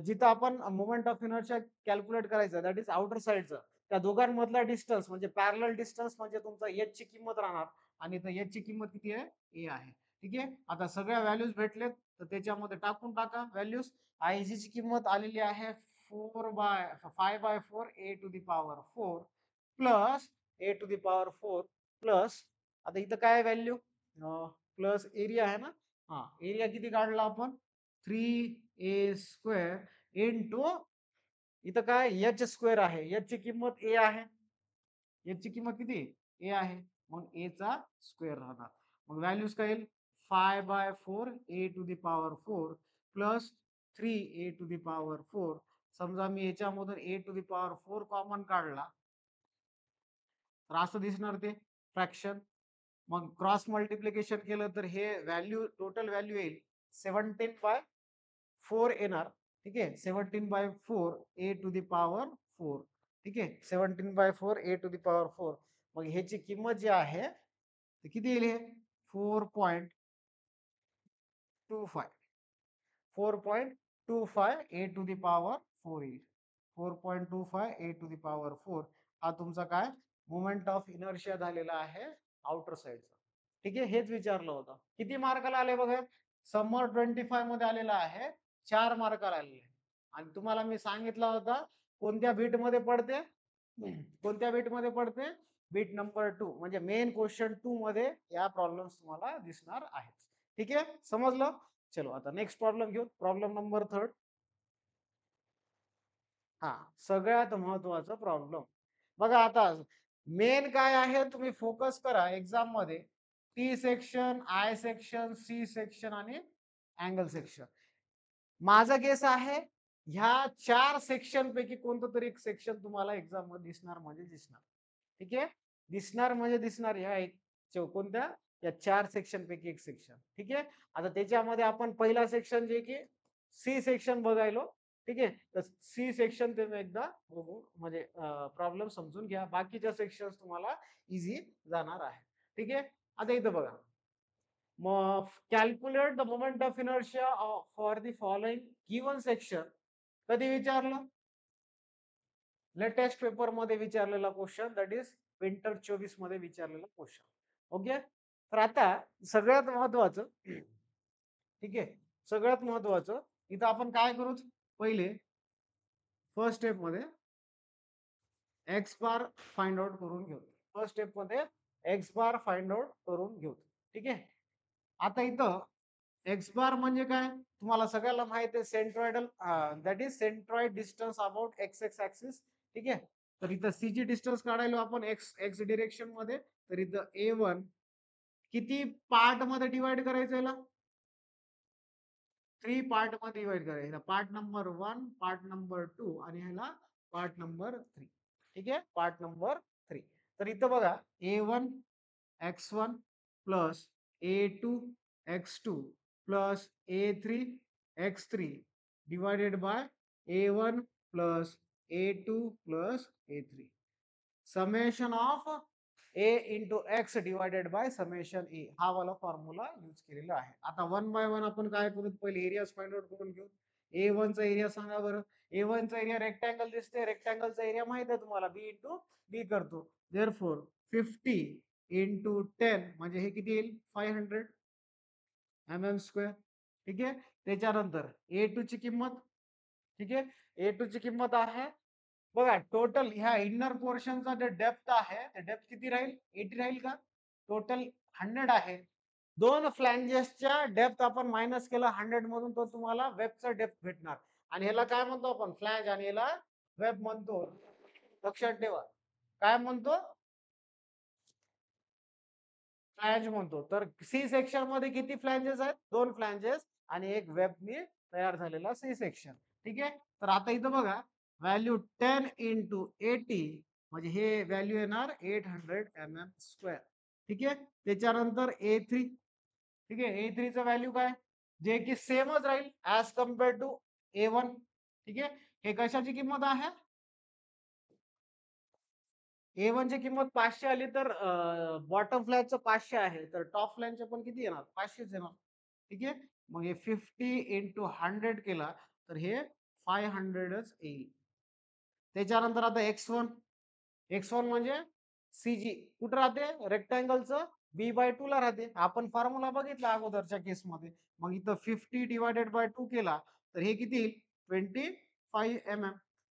Speaker 1: जिथं आपण मोमेंट ऑफ इनर्शिया कॅल्क्युलेट करायचं दॅट इज आउटर साइडचं, त्या दोघांमधला डिस्टन्स म्हणजे पॅरलल डिस्टन्स म्हणजे तुमचा h ची किंमत राहणार आणि इथं h ची किंमत किती आहे? a आहे. ठीक आहे. आता सगळ्या व्हॅल्यूज भेटलेत तर त्याच्यामध्ये टाकून टाका व्हॅल्यूज. IG ची किंमत आलेली आहे 5/4 a to the power 4 plus a to the power 4 plus आता इथं काय व्हॅल्यू प्लस एरिया आहे ना. हा एरिया किती काढला आपण 3a² इंटू इथं काय h स्क्वेअर आहे. h ची किंमत a आहे. h ची किंमत किती a आहे. मग a चा स्क्वेअर राहणार. मग व्हॅल्यूज काय येईल 5/4 a to the power 4 plus 3a to the power 4. समजा मी याच्यामधून a to the power 4 common काढला तर असं दिसणार ते फ्रॅक्शन. मग क्रॉस मल्टिप्लिकेशन केलं तर हे व्हॅल्यू टोटल व्हॅल्यू येईल 17/4 येणार. ठीक आहे 17/4 a टू दी पॉवर 4. ठीक आहे 17/4 a टू दी पॉवर 4. मग ह्याची किंमत जी आहे ते किती येईल हे 4.25 4.25 a टू दी पॉवर 4 येईल. 4.25 a टू दी पॉवर 4 हा तुमचा काय मोमेंट ऑफ इनर्शिया झालेला आहे आउटर साइडचा. ठीक आहे हेच विचारलं होतं. किती मार्काला आले बघा समर 25 मध्ये आलेला आहे 4 मार्काला आलेले आहे. आणि तुम्हाला मी सांगितलं होता कोणत्या बीट मध्ये पडते कोणत्या बीट मध्ये पडते बीट नंबर 2 म्हणजे मेन क्वेश्चन 2 मध्ये या प्रॉब्लेम्स तुम्हाला दिसणार आहेत. ठीक आहे समजलं. चलो आता नेक्स्ट प्रॉब्लेम घेऊ. Problem number 3. हा सगळ्यात महत्वाचा प्रॉब्लेम बघा आता मेन काय आहे तुम्ही फोकस करा एक्झाम मध्ये T section I section C section आणि अँगल सेक्शन. माझा गेस आहे ह्या 4 सेक्शन पैकी कोणतं तरी एक सेक्शन तुम्हाला एक्झाम मध्ये दिसणार म्हणजे दिसणार. ठीक आहे दिसणार म्हणजे दिसणार ह्या एक कोणत्या या 4 सेक्शन पैकी एक सेक्शन. ठीक आहे आता त्याच्यामध्ये आपण पहिला सेक्शन जे की सी सेक्शन बघायलो. ठीक आहे तर सी सेक्शन तुम्ही एकदा बघू म्हणजे प्रॉब्लेम समजून घ्या. बाकीच्या सेक्शन तुम्हाला इझी जाणार आहे. ठीक आहे आता इथं बघा मग calculate the moment of inertia for the following given section. कधी विचारलं लेटेस्ट पेपर मध्ये विचारलेला क्वेश्चन दॅट इज विंटर 24 मध्ये विचारलेला क्वेश्चन. ओके तर आता सगळ्यात महत्वाचं ठीक आहे सगळ्यात महत्वाचं इथं आपण काय करू पहिले फर्स्ट स्टेप मध्ये एक्स बार फाइंड आउट करून घेऊ. फर्स्ट स्टेप मध्ये एक्स बार फाइंड आउट करून घेऊ. ठीक आहे आता इथं एक्स बार म्हणजे काय तुम्हाला सगळ्याला माहिती आहे centroidal that is centroid distance about x x axis. ठीक आहे तर इथं सी ची डिस्टन्स काढायला आपण एक्स एक्स डिरेक्शन मध्ये तर इथं A1 किती पार्ट मध्ये डिवाइड करायचं याला 3 पार्ट मध्ये डिवाइड करायचं. पार्ट नंबर 1 पार्ट नंबर 2 आणि ह्याला पार्ट नंबर 3. ठीक आहे पार्ट नंबर 3 तर इथं बघा A1 x1 plus A2 x2 plus A3 x3 divided by A1 plus A2 plus A3 summation of A into x divided by summation A हा वाला formula use केलेला आहे. आता वन बाय वन आपण काय करू पहिले एरिया फाइंड आउट करून घेऊ. A1 चा एरिया सांगा बरं. A1 चा एरिया रेक्टँगल दिसते रेक्टँगलचा एरिया माहित आहे तुम्हाला B इंटू B करतो. देअरफॉर 50 इंटू 10 म्हणजे हे किती येईल 500 mm². ठीक आहे त्याच्यानंतर A2 ची किंमत ठीक आहे A2 ची किंमत आहे बघा टोटल ह्या इनर पोर्शनचा जे डेप्थ आहे ते डेप्थ किती राहील 80 राहील का टोटल 100 आहे. दोन फ्लॅंजेसच्या डेप्थ आपण मायनस केला 100 मधून तो तुम्हाला वेबचा डेप्थ भेटणार आणि ह्याला काय म्हणतो आपण फ्लॅंज आणि ह्याला वेब म्हणतो. लक्षात ठेवा काय म्हणतो फ्लॅंज म्हणतो. तर सी सेक्शन मध्ये किती फ्लॅंजेस आहेत दोन फ्लॅंजेस आणि एक वेबने तयार झालेला सी सेक्शन. ठीक आहे तर आता इथं बघा व्हॅल्यू 10 इंटू 80 म्हणजे हे व्हॅल्यू येणार 800 mm². ठीक आहे त्याच्यानंतर A3 ठीक आहे A3 चं व्हॅल्यू काय जे की सेमच राहील ऍज कम्पेअर टू A1. ठीक आहे हे कशाची किंमत आहे A1 ची किंमत 500 आली तर बॉटम फ्लॅगचं 500 आहे तर टॉप फ्लॅगचे पण किती येणार 500 येणार. ठीक आहे मग हे 50 इंटू 100 केला तर हे 500च येईल. त्याच्यानंतर आता X1 म्हणजे CG कुठं राहते रेक्टँगलचं बी बाय टू ला राहते. आपण फॉर्म्युला बघितला अगोदरच्या केसमध्ये. मग इथं 50 डिवायडेड बाय 2 केला तर हे किती येईल? 25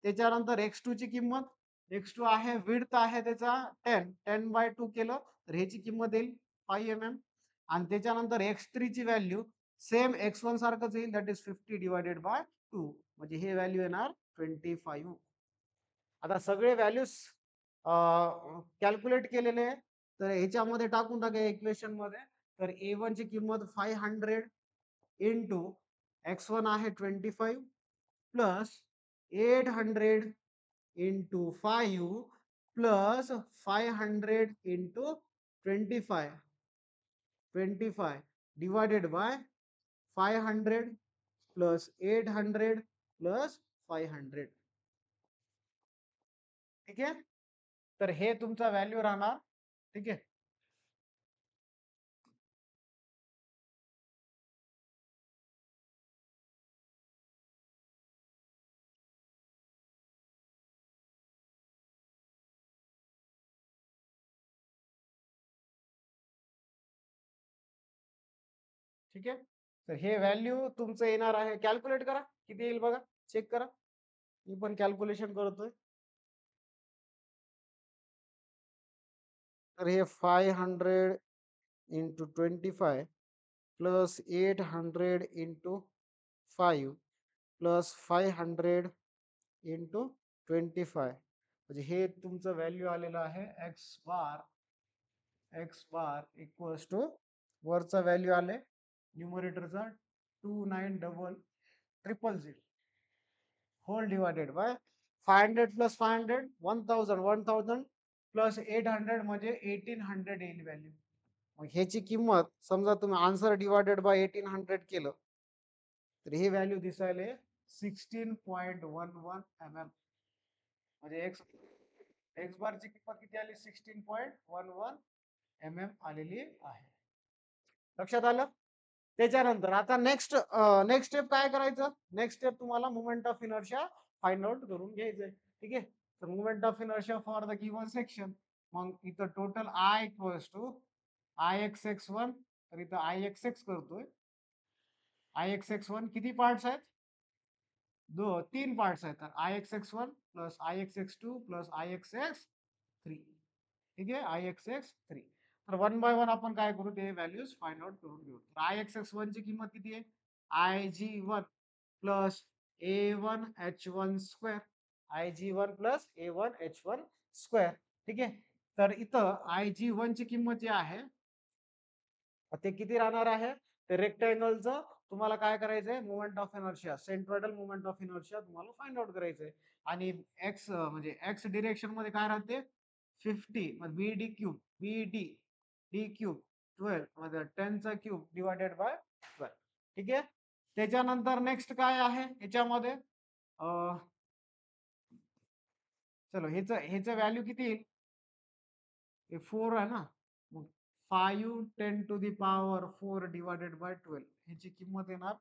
Speaker 1: त्याच्यानंतर x2 ची किंमत x2 आहे विड्थ आहे त्याचा 10 बाय 2 केलं तर ह्याची किंमत येईल 5 आणि त्याच्यानंतर x3 ची व्हॅल्यू सेम x1 सारखंच येईल दॅट इज 50 डिवायडेड बाय 2 म्हणजे हे व्हॅल्यू येणार 25. आता सगळे व्हॅल्यूज कॅल्क्युलेट केलेले आहे तर ह्याच्यामध्ये टाकून टाका इक्वेशन मध्ये. तर A1 ची किंमत 500 इंटू x1 आहे 25 plus 800 into 5 plus 500 into 25 divided by 500 plus 800 plus 500. ठीक आहे. तर हे तुमचा व्हॅल्यू राहणार. ठीक आहे. ठीक आहे. तर हे व्हॅल्यू तुमचं येणार आहे. कॅल्क्युलेट करा किती येईल बघा. चेक करा. मी पण कॅल्क्युलेशन करतोय. तर हे 500 into 25 plus 800 into 5 plus 500 into 25 म्हणजे हे तुमचं व्हॅल्यू आलेलं आहे x बार इक्वल्स टू वरचा व्हॅल्यू आले न्यूमरेटरचा 290000 whole divided by 500 plus 500 1000 plus 800 म्हणजे 1800 येईल व्हॅल्यू. मग ह्याची किंमत समजा तुम्ही आन्सर डिवायडेड बाय 1800 केलं तर हे व्हॅल्यू दिसायला 16.11 म्हणजे एक्स बारची किंमत किती आली 16.11 आलेली आहे. लक्षात आलं. त्याच्यानंतर आता नेक्स्ट नेक्स्ट स्टेप काय करायचं. नेक्स्ट स्टेप तुम्हाला movement of inertia find out करून घ्यायचंय. ठीक आहे. तर movement of inertia for the given section मग इथं total I equals to I X X one तर इथं आय एक्स एक्स करतोय. आय एक्स एक्स वन किती पार्ट्स आहेत. तीन पार्ट्स आहेत. तर I X X one plus I X X two plus I X X three. ठीक आहे. I X X three. तर वन बाय वन आपण काय करू ते व्हॅल्यूज फाइंड आउट करून घेऊ. तर आय एक्स एक्स वन ची किंमत किती आहे. I G one plus A one H one square. I G one plus A one H one square. ठीक आहे. तर इथं आय जी वन ची किंमत जी आहे ते किती राहणार आहे. ते रेक्टँगलचं तुम्हाला काय करायचंय movement of inertia centroidal movement of inertia तुम्हाला फाइंड आउट करायचंय. आणि एक्स म्हणजे एक्स डिरेक्शन मध्ये काय राहते 50 बी डी क्यूब बी डी डी क्यूब 12 म्हणजे 10 चा क्यूब डिवायडेड बाय 12. ठीक आहे. त्याच्यानंतर नेक्स्ट काय आहे याच्यामध्ये चलो ह्याचं व्हॅल्यू किती येईल. हे 4 आहे ना. मग 5 10 to the power 4 divided by 12 ह्याची किंमत येणार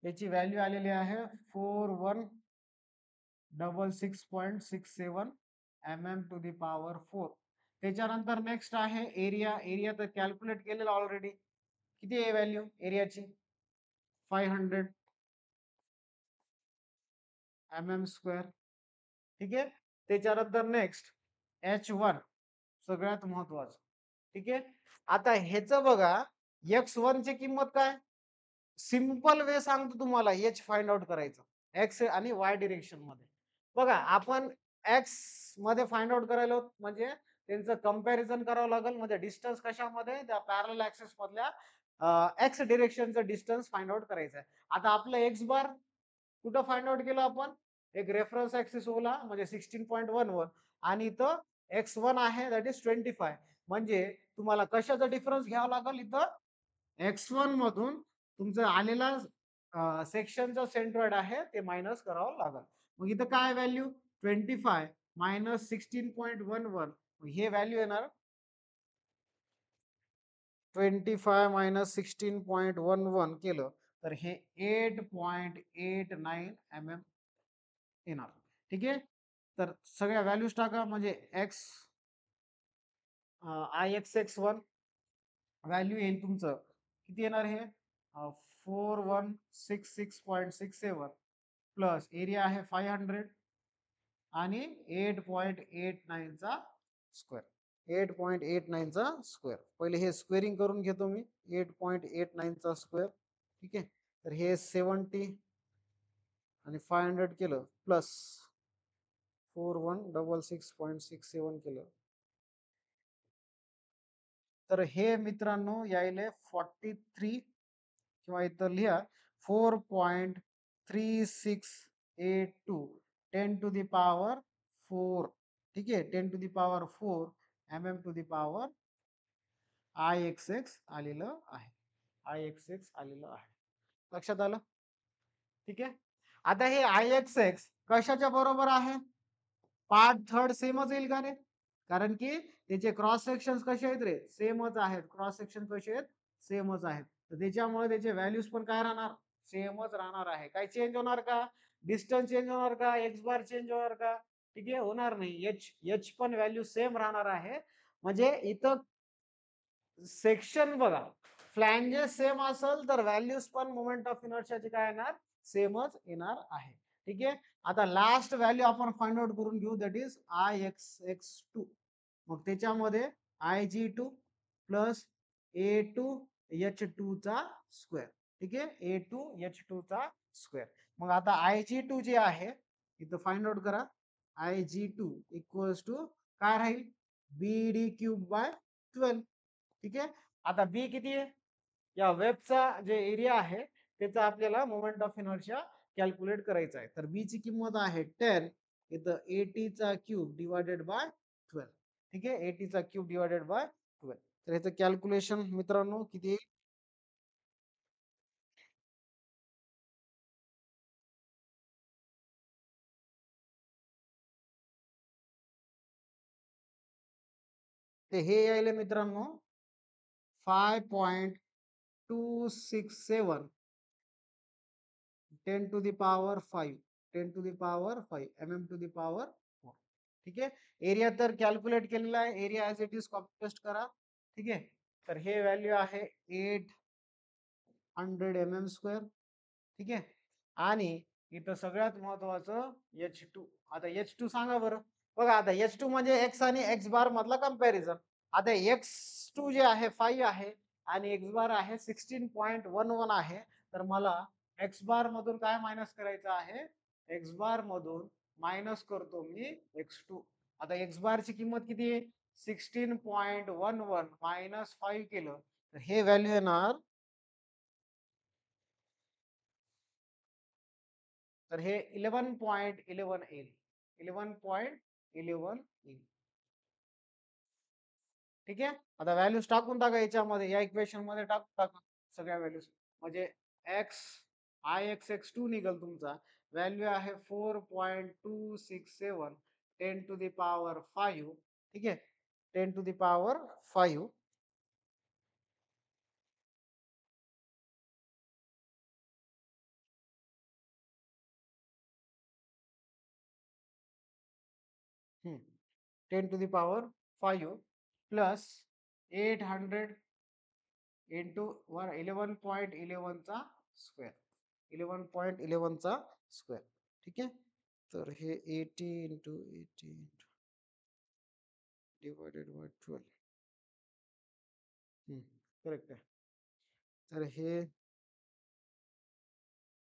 Speaker 1: याची व्हॅल्यू आलेली आहे 4166.67 टू दी पॉवर 4. त्याच्यानंतर नेक्स्ट आहे एरिया. एरिया तर कॅल्क्युलेट केलेला ऑलरेडी. किती आहे व्हॅल्यू एरियाची 500 स्क्वेअर. ठीक आहे. त्याच्यानंतर नेक्स्ट H1 सगळ्यात महत्वाचं. ठीक आहे. आता ह्याचं बघा x1 ची किंमत काय. सिंपल वे सांगतो तुम्हाला एच फाइंड आउट करायचं एक्स आणि वाय डिरेक्शन मध्ये. बघा आपण एक्स मध्ये फाइंड आउट करायला म्हणजे त्यांचं कंपॅरिझन करावं लागेल. म्हणजे डिस्टन्स कशामध्ये त्या पॅरल ऍक्सिस मधल्या एक्स डिरेक्शनचं डिस्टन्स फाइंड आउट करायचं आहे. आता आपलं एक्स बार कुठं फाइंड आउट केलं आपण एक रेफरन्स ऍक्सिस ओला म्हणजे 16.11 आणि इथं x1 आहे दॅट इज 25. म्हणजे तुम्हाला कशाचा डिफरन्स घ्यावा लागेल इथं x1 मधून तुमचं आलेला सेक्शनचा सेंट्रॉइड आहे ते मायनस करावं लागेल. मग इथं काय व्हॅल्यू 25 मायनस 16.11 हे व्हॅल्यू येणार 25 मायनस 16.11 केलं तर हे 8.89 mm येणार. ठीक आहे. तर सगळ्या व्हॅल्यूज टाका म्हणजे एक्स IXX1 व्हॅल्यू येईल तुमचं किती येणार हे 4166.67 प्लस एरिया आहे 500 आणि 8.89चा स्क्वेअर 8.89चा स्क्वेअर. पहिले हे स्क्वेअरिंग करून घेतो मी 8.89चा स्क्वेअर. ठीक आहे. तर हे 70 आणि 500 केलं प्लस 4166.67 केलं तर हे मित्रांनो यायले 43 किंवा इथं लिहा 4.3682 10 टू द पॉवर 4. ठीक आहे. 10 to the power 4 mm to the power IXX आलेलं आहे. IXX आलेलं आहे. लक्षात आलं? ठीक आहे. आता हे IXX कशाच्या बरोबर आहे? पार्ट थर्ड सेमच येईल का रे? कारण की त्याचे क्रॉस सेक्शन कसे आहेत रे? सेमच आहेत. क्रॉस सेक्शन कसे आहेत? सेमच आहेत. तर त्याच्यामुळे त्याचे व्हॅल्यूज पण काय राहणार? सेमच राहणार आहे. काय चेंज होणार का? डिस्टन्स चेंज होणार का? एक्स बार चेंज होणार का? ठीक आहे, होणार नाही. एच पण व्हॅल्यू सेम राहणार आहे. म्हणजे इथं सेक्शन बघा, फ्लॅंजेस सेम असेल तर व्हॅल्यूज पण मोमेंट ऑफ इनर्शियाचे काय येणार? सेमच येणार आहे. ठीक आहे. आता लास्ट व्हॅल्यू आपण फाइंड आउट करून घेऊ, दॅट इज IXX2. मग त्याच्यामध्ये IG2 प्लस A2H2 चा स्क्वेअर. ठीक आहे. A2H2 चा स्क्वेअर. मग आता IG2 जे आहे इथं फाइंड आउट करा. IG2 इक्वल्स टू काय राहील? BD cube by 12. ठीक आहे. आता बी किती आहे? या वेबचा जे एरिया आहे त्याचा आपल्याला मोमेंट ऑफ इनर्शिया कॅल्क्युलेट करायचा आहे. तर बी ची किंमत आहे 10 इथं 80 चा क्यूब डिवायडेड बाय 12. ठीक आहे. 80 चा क्यूब डिवायडेड बाय 12. तर याचं कॅल्क्युलेशन मित्रांनो किती येईल? ते हे यायले मित्रांनो 5.267 10 to the power 5 10 to the power 5 mm to the power 4. ठीक आहे. एरिया तर कॅल्क्युलेट केलेला आहे. Area as it is copy paste करा. ठीक आहे. तर हे व्हॅल्यू आहे 800 mm स्क्वेअर. ठीक आहे. आणि इथं सगळ्यात महत्वाचं H2. आता H2 सांगा बरं. बघा आता H2 म्हणजे एक्स आणि एक्स बार मधला कंपॅरिझन. आता X2 जे आहे 5 आहे आणि एक्स बार आहे 16.11 आहे. तर मला एक्स बार मधून काय मायनस करायचं आहे? एक्स बार मधून मायनस करतो मी X2. आता एक्स बार ची किंमत किती आहे? 16.11 मायनस 5 केलं तर हे व्हॅल्यू येणार. तर हे 11.11 येईल. 11.11 येईल. ठीक आहे. आता व्हॅल्यूज टाकून टाका याच्यामध्ये, या इक्वेशन मध्ये टाकून टाका सगळ्या व्हॅल्यूज. म्हणजे एक्स IXX2 निघल तुमचा. व्हॅल्यू आहे 4.267 10 टू द पॉवर 5. ठीक आहे. 10 to the power 5. Hmm. 10 to the power 5 plus 800 into 11.11 चा स्क्वेअर. 11.11 चा स्क्वेअर. ठीक आहे. तर हे 80 इंटू 80 डिवायडेड बाय 12. करेक्ट आहे. तर हे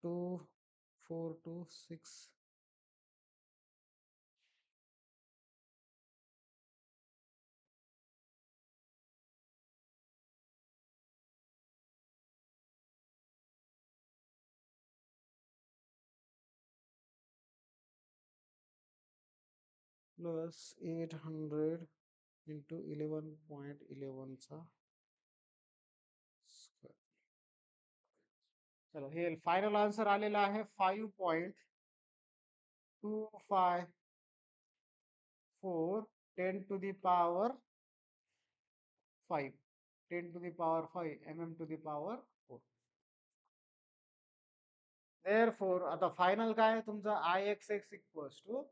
Speaker 1: 2426 प्लस 800 इंटू 11.11 चा स्क्वेअर. चलो हे फायनल आन्सर आलेला आहे 5.254 10 to the power 5. 10 to the power 5 mm to the power 4. Therefore आता फायनल काय आहे तुमचं I X X equals to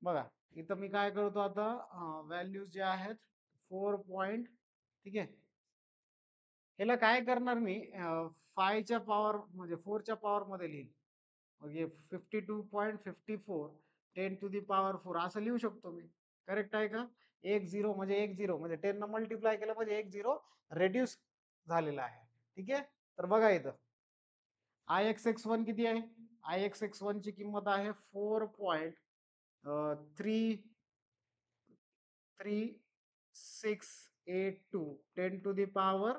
Speaker 1: बघा इथं मी काय करतो आता व्हॅल्यूज जे आहेत 4 पॉइंट ठीक आहे ह्याला काय करणार मी 5च्या पॉवर म्हणजे 4च्या पॉवर मध्ये लिहिल म्हणजे 52.54 10 to the power 4 असं लिहू शकतो मी करेक्ट आहे का एक झिरो म्हणजे 10 न मल्टिप्लाय केलं म्हणजे एक झिरो रेड्यूस झालेला आहे ठीक आहे तर बघा इथं आय एक्स एक्स वन किती आहे आय एक्स एक्स वन ची किंमत आहे 4.3 3682 10 to the power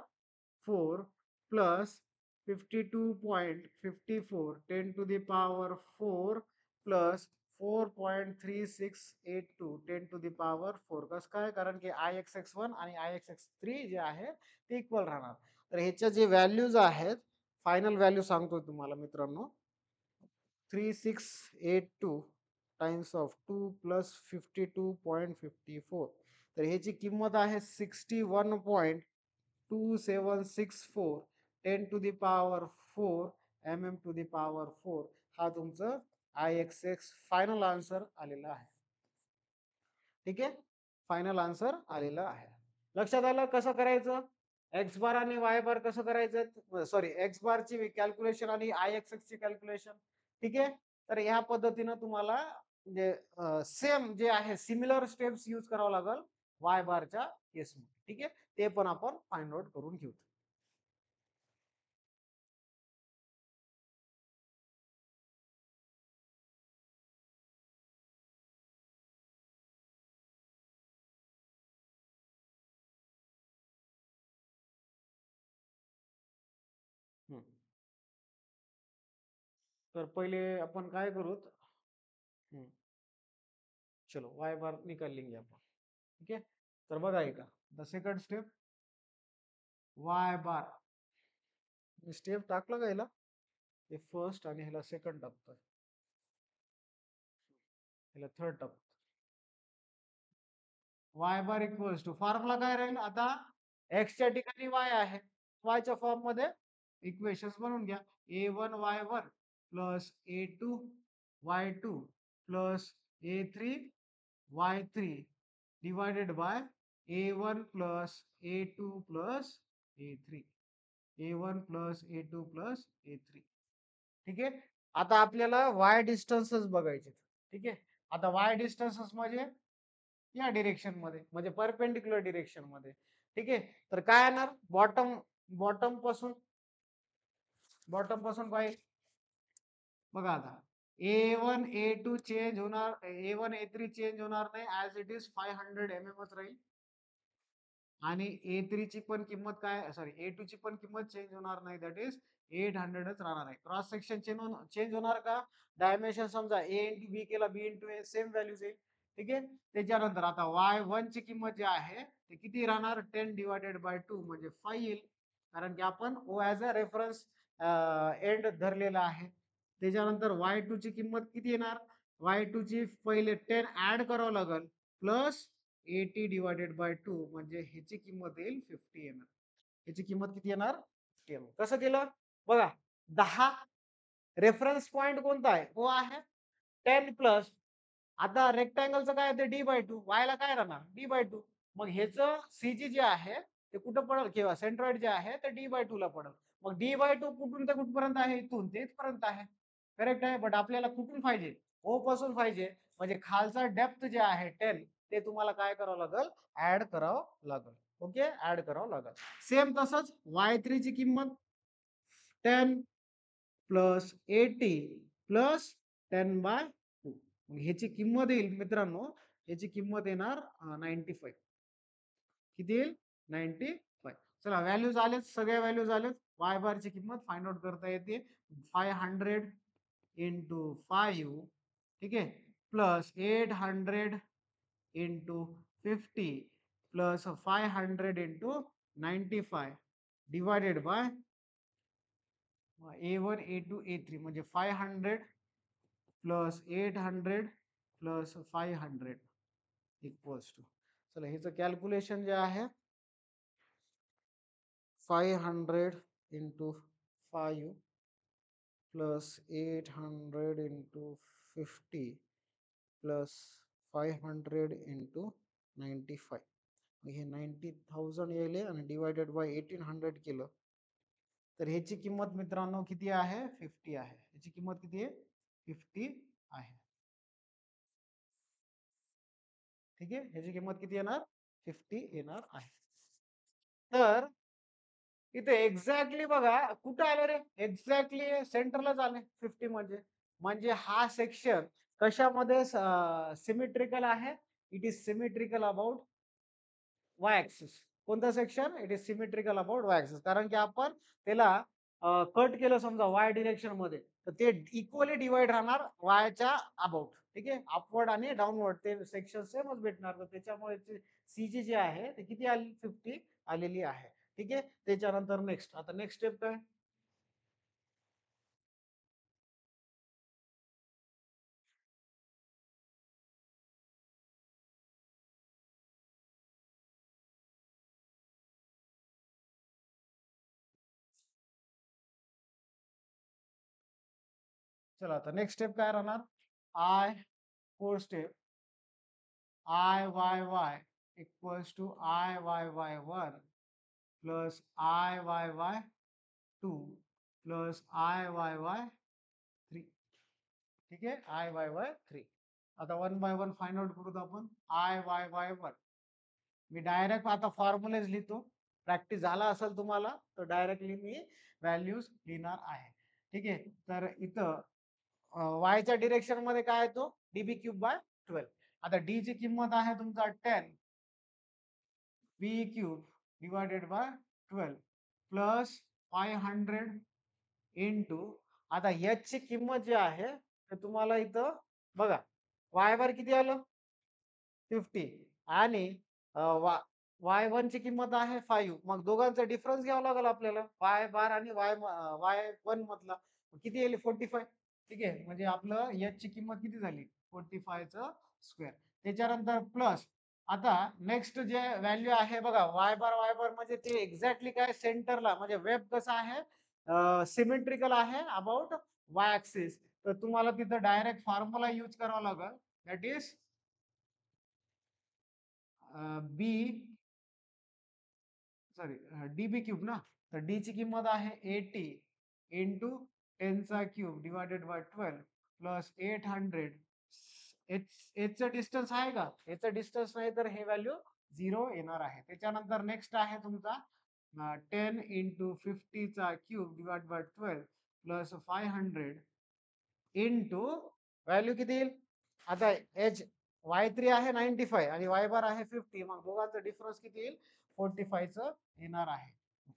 Speaker 1: 4 plus 52.54 10 to the power 4 plus 4.3682 10 to the power 4 कसं काय कारण की आय एक्स एक्स वन आणि आय एक्स एक्स थ्री जे आहे ते इक्वल राहणार तर ह्याच्या जे व्हॅल्यूज आहेत फायनल व्हॅल्यू सांगतो तुम्हाला मित्रांनो 3682 टाइम्स ऑफ 2 प्लस 52.54 तर ह्याची किंमत आहे 61.2764 10 to the power 4 mm to the power 4 हा तुमचं I X x final answer आलेला आहे ठीक आहे फायनल आन्सर आलेला आहे लक्षात आलं कसं करायचं एक्स बार आणि वाय बार कसं करायचं सॉरी एक्स बार ची कॅल्क्युलेशन आणि आय एक्स एक्स ची कॅल्क्युलेशन ठीक आहे तर ह्या पद्धतीनं तुम्हाला म्हणजे सेम जे आहे सिमिलर स्टेप्स यूज करावं लागेल वाय बारच्या केसमध्ये ठीक आहे ते पण आपण फाइंड आउट करून घेऊ हम्म. तर पहिले आपण काय करू चलो वाय बार निकाल लेंगे आपण ठीक आहे तर बघा ऐका the second step Y bar step टाकलं का याला हे फर्स्ट आणि ह्याला सेकंड टाकतोय ह्याला थर्ड टाकतो Y bar equals to formula काय राहील आता एक्सच्या ठिकाणी वाय आहे वायच्या फॉर्म मध्ये इक्वेशन्स बनवून घ्या a1 y1 plus a2 y2 plus a3 y3 divided by a1 plus a2 plus a3 a1 plus a2 plus a3 ठीक आहे आता आपल्याला वाय डिस्टन्सेस बघायचे ठीक आहे आता वाय डिस्टन्सेस म्हणजे या डिरेक्शन मध्ये म्हणजे परपेंडिक्युलर डिरेक्शन मध्ये ठीक आहे तर काय येणार बॉटम बॉटम पासून पाहिजे बघा आता A1 A2 चेंज होणार A1 A3 चेंज होणार नाही ऍज इट इज 500 mm राहील आणि A3 ची पण किंमत काय सॉरी A2 ची पण किंमत चेंज होणार नाही दॅट इज 800च राहणार आहे क्रॉस सेक्शन चेंज होणार का डायमेन्शन समजा A इंटू बी केला बी इंटू ए सेम व्हॅल्यूज येईल ठीक आहे त्याच्यानंतर आता y1 ची किंमत जी आहे ते किती राहणार 10 / 2 म्हणजे 5 येईल कारण की आपण O as a reference end धरलेला आहे त्याच्यानंतर y2 ची किंमत किती येणार y2 ची पहिले 10 ऍड करावं लागेल प्लस 80/2 म्हणजे ह्याची किंमत येईल 50 mm ह्याची किंमत किती येणार 50 mm कसं केलं बघा 10 रेफरन्स पॉइंट कोणता आहे तो आहे 10 प्लस आता रेक्टँगलचं काय ते d/2 वायला काय राहणार d/2 मग ह्याचं सीजी जे आहे ते कुठं पडेल किंवा सेंट्रॉइड जे आहे ते d/2 ला पडेल मग d/2 कुठून ते कुठपर्यंत आहे इथून ते इथपर्यंत आहे करेक्ट आहे बट आपल्याला कुठून पाहिजे ओ पासून पाहिजे म्हणजे खालचा डेप्थ जे आहे 10 ते तुम्हाला काय करावं लागेल ऍड करावं लागेल ओके ऍड करावं लागेल सेम तसंच y3 ची किंमत 10 प्लस 80 प्लस 10/2 ह्याची किंमत येईल मित्रांनो ह्याची किंमत येणार 95 किती येईल 95 चला व्हॅल्यूज आलेत सगळ्या व्हॅल्यूज आलेत वाय बार ची किंमत फाइंड आउट करता येते 500 इंटू 5 ठीक आहे plus 800 into 50 plus 500 into 95 divided by A1 A2 A3 म्हणजे 500 प्लस 800 प्लस 500 इक्वल्स टू चला ह्याचं कॅल्क्युलेशन जे आहे 500 into 5 plus 800 into 50 plus 500 into 95, हे 90,000 येईल आणि डिवायडेड बाय 1800 केलं तर ह्याची किंमत मित्रांनो किती आहे? 50 आहे. ह्याची किंमत किती आहे? 50 आहे. ठीक आहे, ह्याची किंमत किती येणार? 50 येणार आहे. तर इथे एक्झॅक्टली बघा कुठं आले रे? एक्झॅक्टली सेंटरलाच आले 50 म्हणजे हा सेक्शन कशामध्ये सिमेट्रिकल आहे? It is symmetrical about y axis. कोणतं section? It is symmetrical about y axis. कारण की आपण त्याला कट केलं समजा वाय डिरेक्शन मध्ये तर ते इक्वली डिवाइड राहणार वायच्या अबाउट. ठीक आहे, अपवर्ड आणि डाऊनवर्ड ते सेक्शन सेमच भेटणार. तर त्याच्यामुळे सीजी जी आहे ते किती आली? 50 आलेली आहे. ठीक आहे, त्याच्यानंतर नेक्स्ट, आता नेक्स्ट स्टेप काय? चला आता नेक्स्ट स्टेप काय राहणार? I, four step, I Y Y equals to I Y y one plus I Y y two plus I Y y three. ठीक आहे, आय वाय वाय थ्री. आता one by one find out करूत आपण. I Y y one मी direct आता formulas लिहितो. Practice झाला असेल तुम्हाला तर डायरेक्टली मी व्हॅल्यूज लिहिणार आहे. ठीक आहे, तर इथं वायच्या डिरेक्शन मध्ये काय येतो? D b cube by 12. आता डी ची किंमत आहे तुमचा 10 b cube divided by 12 plus 500 into, आता एच ची किंमत जी आहे ते तुम्हाला इथं बघा वाय बार किती आलं? 50 आणि वाय वन ची किंमत आहे 5. मग दोघांचा डिफरन्स घ्यावा लागेल आपल्याला वाय बार आणि वाय वन मधला. किती येईल? 45. ठीक आहे, म्हणजे आपलं एच ची किंमत किती झाली? 45 च स्क्वेअर. त्याच्यानंतर प्लस आता नेक्स्ट जे व्हॅल्यू आहे बघा वाय बार म्हणजे ते एक्झॅक्टली काय सेंटरला म्हणजे वेब कसा आहे? सिमेट्रिकल आहे अबाउट वाय ऍक्सिस. तर तुम्हाला तिथं डायरेक्ट फॉर्म्युला यूज करावा लागेल. That is B sorry D B ना. तर डी ची किंमत आहे 80 इंटू 10 चा क्यूब डिवायडेड बाय 12 प्लस 800. एचचं डिस्टन्स आहे का? याचं डिस्टन्स नाही तर हे व्हॅल्यू 0 येणार आहे. त्याच्यानंतर नेक्स्ट आहे तुमचा 10 इंटू 50 चा cube divide by 12 plus 500 into value किती येईल? आता एच वाय थ्री आहे 95 आणि वाय बार आहे 50. मग दोघांचा डिफरन्स किती येईल? 45 च येणार आहे.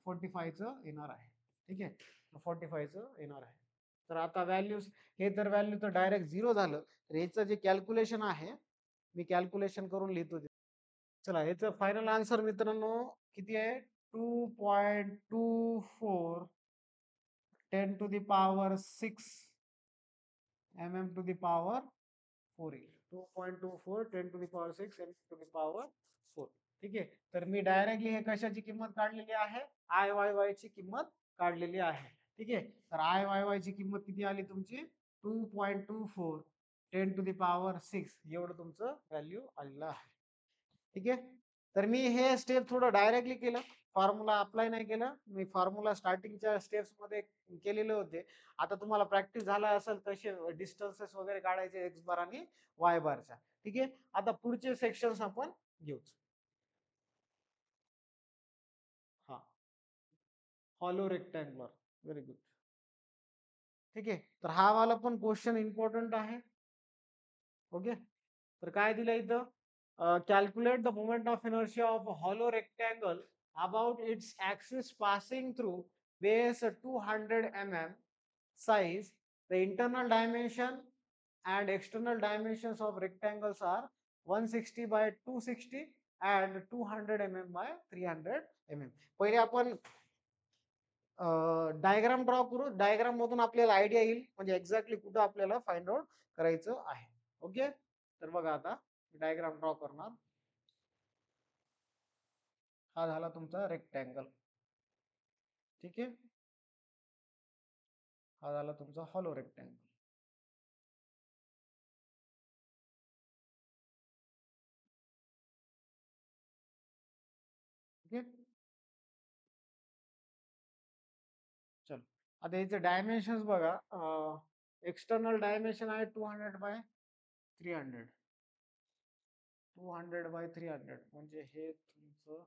Speaker 1: 45 च येणार आहे. ठीक आहे, 45 च येणार आहे. तर आता व्हॅल्यूज हे तर व्हॅल्यू तर डायरेक्ट 0 झालं. तर याचं जे कॅल्क्युलेशन आहे मी कॅल्क्युलेशन करून लिहितो. चला याचं फायनल आन्सर मित्रांनो किती आहे? 2.24 10 to the power 6 mm to the power 4 येईल. 2.24 10 to the power 6 mm to the power 4. ठीक आहे, तर मी डायरेक्टली हे कशाची किंमत काढलेली आहे? आय वाय वाय ची किंमत काढलेली आहे. ठीक आहे, तर आय वाय वाय ची किंमत किती आली तुमची? 2.24 10 टू द पॉवर 6 एवढं तुमचं व्हॅल्यू आलेलं आहे. ठीक आहे, तर मी हे स्टेप थोडं डायरेक्टली केलं, फॉर्म्युला अप्लाय नाही केलं. मी फॉर्म्युला स्टार्टिंगच्या स्टेप्स मध्ये केलेले होते. आता तुम्हाला प्रॅक्टिस झाला असेल कसे डिस्टन्सेस वगैरे काढायचे एक्स बार आणि वाय बारच्या. ठीक आहे, आता पुढचे सेक्शन्स आपण घेऊ. हा, हॉलो रेक्टँगुलर. Very good. ठीक आहे, तर हा वाला पण क्वेश्चन इम्पॉर्टंट आहे. ओके, तर काय दिलं इथं? Calculate the moment of inertia of hollow rectangle about it's axis passing through base 200 mm size. The internal dimension and external dimensions of rectangles are 160 by 260 and 200 mm by 300 mm. पहिले आपण diagram draw करू. Diagram मधून आपल्याला idea येईल म्हणजे exactly कुठं आपल्याला find out करायचं आहे. ओके, तर बघा आता डायग्राम ड्रॉ करणार. हा झाला तुमचा रेक्टँगल. ठीक आहे, हा झाला तुमचा हॉलो रेक्टँगल. ठीक आहे. चलो आता याचे डायमेन्शन्स बघा. एक्सटर्नल डायमेन्शन आहे 200 बाय 300. 200 बाय 300 म्हणजे हे तुमचं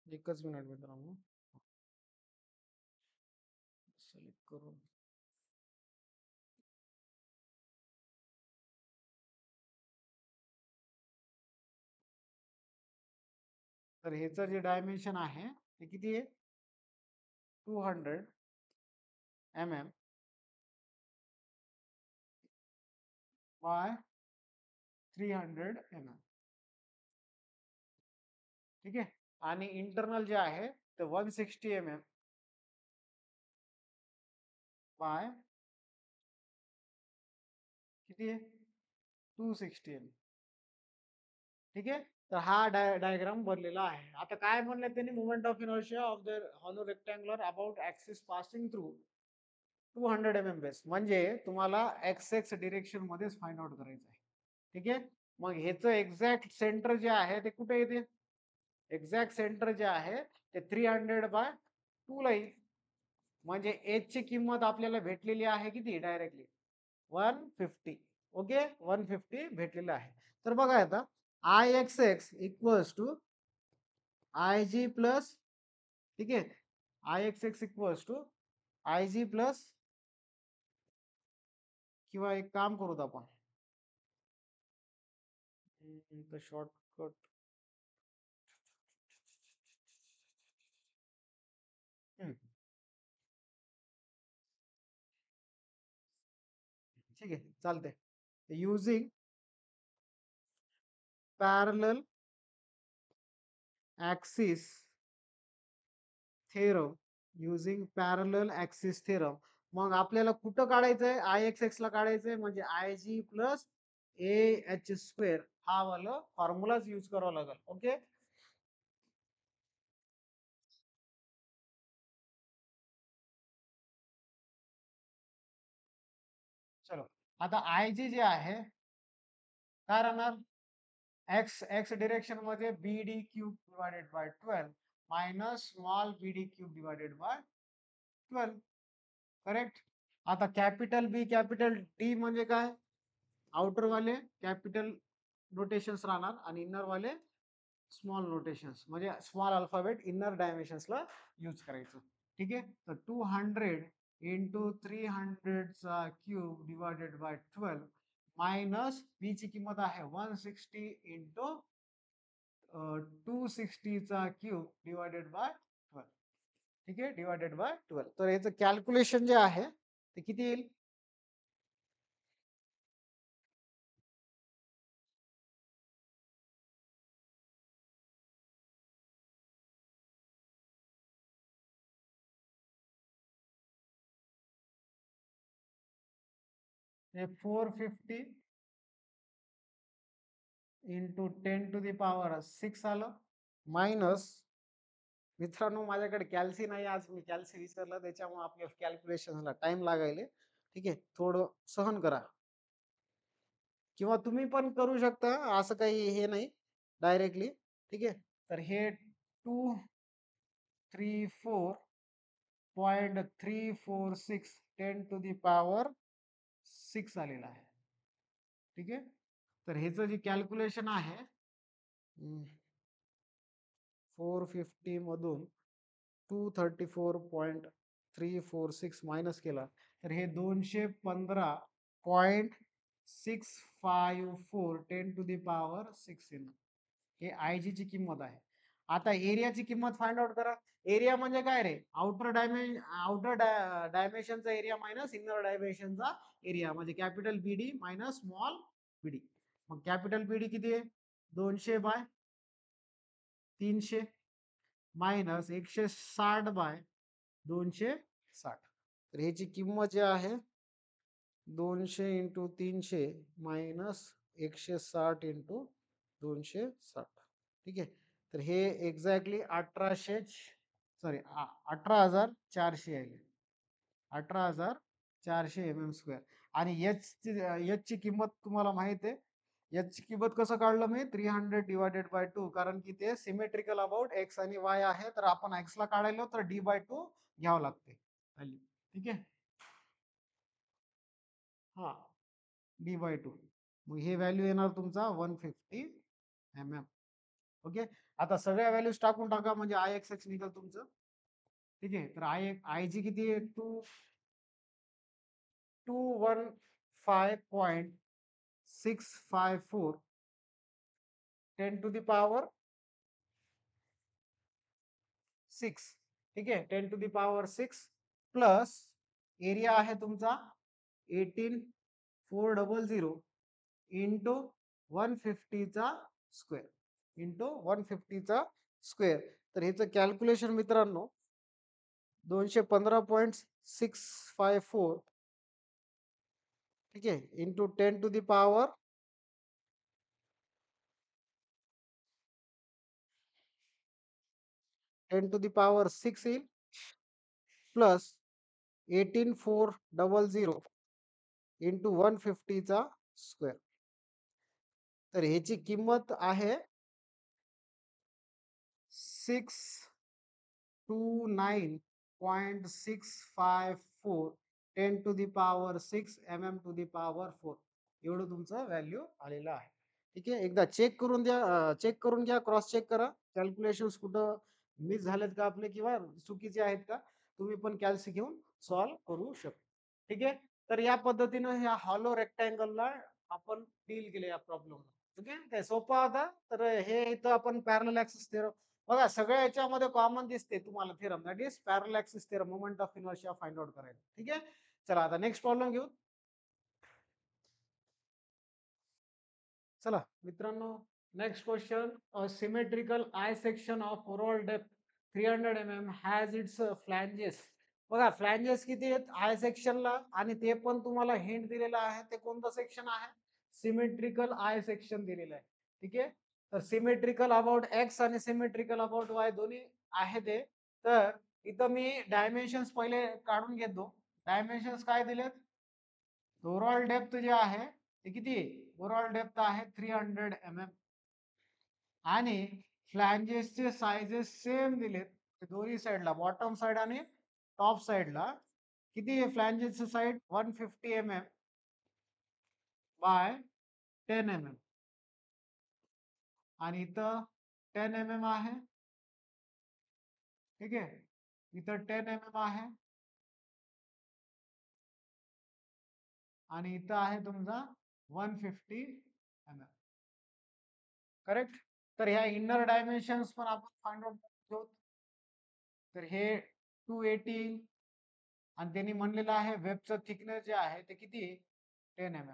Speaker 1: एकच मिनिट मित्रांनो, सिलेक्ट करून तर ह्याचं जे डायमेन्शन आहे ते किती आहे? 200 mm बाय 300 mm. ठीक आहे. आणि इंटरनल जे आहे ते 160 mm बाय किती आहे? 260 mm. ठीक आहे. तर हा डायग्राम बनलेला आहे. आता काय म्हणलं त्यांनी? Moment of inertia of the hollow rectangular about axis passing through 200 mm base. म्हणजे तुम्हाला एक्स एक्स डिरेक्शन मध्येच फाइंड आउट करायचं आहे. ठीक आहे. मग ह्याचं एक्झॅक्ट सेंटर जे आहे ते कुठे येते? एक्झॅक्ट सेंटर जे आहे ते 300/2 ला येईल. म्हणजे एच ची किंमत आपल्याला भेटलेली आहे किती? डायरेक्टली 150. ओके, 150 भेटलेलं आहे. तर बघा आता I X X equals to I G plus, ठीक आहे, I X X equals to I G plus, किंवा एक काम करूत आपण, शॉर्टकट ठीक आहे, चालते. Using parallel axis theorem, using parallel axis theorem. मग आपल्याला कुठं काढायचंय? आय एक्स एक्स ला काढायचंय. म्हणजे I G plus A H square हा वाला फॉर्म्युलाच यूज करावा लागेल. ओके, चलो. आता आय जी जे आहे काय राहणार? एक्स एक्स डिरेक्शन मध्ये b d cube divided by 12 minus small B d cube divided by 12. Correct. आता कॅपिटल बी कॅपिटल डी म्हणजे काय? आउटर वाले कॅपिटल नोटेशन्स राहणार आणि इनर वाले स्मॉल नोटेशन्स, म्हणजे स्मॉल अल्फाबेट इनर डायमेन्शन्सला यूज करायचं. ठीक आहे. तर 200 into 300 cube divided by 12 minus b ची किंमत आहे 160 इंटू 260 क्यूब डिवायडेड बाय 12. ठीक आहे, डिवायडेड बाय 12. तर याचं कॅल्क्युलेशन जे आहे ते किती येईल? हे 450 इंटू 10⁶ आलं. मायनस, मित्रांनो माझ्याकडे कॅल्सी नाही आज, मी कॅल्सी विसरलं, त्याच्यामुळे आपल्या कॅल्क्युलेशनला टाइम लागायले. ठीक आहे, थोडं सहन करा. किंवा तुम्ही पण करू शकता, असं काही हे नाही डायरेक्टली. ठीक आहे. तर हे 234.346 10⁶ आलेला आहे. ठीक आहे. तर ह्याचं जे कॅल्क्युलेशन आहे 450 मधून 234.346 मायनस केला तर हे 215.654 10⁶ येईल. हे आय जी ची किंमत आहे. आता एरियाची किंमत फाइंड आउट करा. एरिया म्हणजे काय रे? आउटर डायमेन्शनचा एरिया मायनस इनर डायमेन्शनचा एरिया, म्हणजे capital B D minus small बी डी. मग कॅपिटल पीडी किती आहे? 200/300 मायनस 160/260. तर ह्याची किंमत जी आहे 200 × 300 मायनस 160 × 260. ठीक आहे. तर हे एक्झॅक्टली 18,400 आहे. 18,400 mm². आणि ची किंमत तुम्हाला माहित आहे. याची किंमत कसं काढलं मी? 300/2 कारण की ते सिमेट्रिकल अबाउट एक्स आणि वाय आहे. तर आपण एक्स ला काढायला तर d/2 घ्यावं लागते व्हॅल्यू. ठीक आहे. हा d/2. मग हे व्हॅल्यू येणार तुमचा 150 mm. ओके. आता सगळ्या व्हॅल्यूज टाकून टाका म्हणजे Ixx निघाल तुमचं. ठीक आहे. तर आय जी किती आहे? 215.654 10⁻6. ठीक आहे. 10⁻6 प्लस एरिया आहे तुमचा 18,400 इंटू 150चा स्क्वेअर. तर ह्याचं कॅल्क्युलेशन मित्रांनो 215.654. ठीक आहे. इंटू 10⁻6 येईल प्लस 18,400 इंटू 150चा स्क्वेअर. तर ह्याची किंमत आहे 629.654 10⁻6 mm². एवढं तुमचं व्हॅल्यू आलेलं आहे. ठीक आहे. एकदा चेक करून घ्या, क्रॉस चेक करा कॅल्क्युलेशन्स कुठं मिस झालेत का आपले किंवा चुकीचे आहेत का. तुम्ही पण कॅल्स घेऊन सॉल्व्ह करू शकता. ठीक आहे. तर या पद्धतीनं ह्या हॉलो रेक्टँगलला आपण डील केले या प्रॉब्लेम. ओके. काय सोपं होता. तर हे इथं आपण पॅरलल ऍक्सिस थेरम बघा सगळ्या याच्यामध्ये कॉमन दिसते तुम्हाला theorem that is parallel axis theorem moment of inertia find out करायला. ठीक आहे. चला आता नेक्स्ट प्रॉब्लेम घेऊ. चला मित्रांनो next question. A symmetrical I section of overall depth 300 mm has its flanges. बघा फ्लॅंजेस किती आहेत आय सेक्शनला आणि ते पण तुम्हाला हिंट दिलेलं आहे. ते कोणतं सेक्शन आहे? सिमेट्रिकल आय सेक्शन दिलेलं आहे. ठीक आहे. तर सिमेट्रिकल अबाउट एक्स आणि सिमेट्रिकल अबाउट वाय दोन्ही आहे ते. तर इथं मी डायमेन्शन्स पहिले काढून घेतो. डायमेन्शन्स काय दिलेत? ओव्हरऑल डेप्थ जे आहे ते किती? ओव्हरऑल डेप्थ आहे 300 mm आणि फ्लॅंजेसचे साइजेस सेम दिलेत दोन्ही साइडला बॉटम साइड आणि टॉप साइडला. किती आहे फ्लॅंजेसचे साइड? 150 mm बाय 10 mm आणि इथं 10 mm आहे. ठीक आहे. इथं 10 mm आहे आणि इथं आहे तुमचा 150 mm. करेक्ट. तर ह्या इनर डायमेन्शन्स पण आपण फाइंड आउट करू. तर हे 218 आणि त्यांनी म्हणलेलं आहे वेबचं थिकनेस जे आहे ते किती? 10 mm.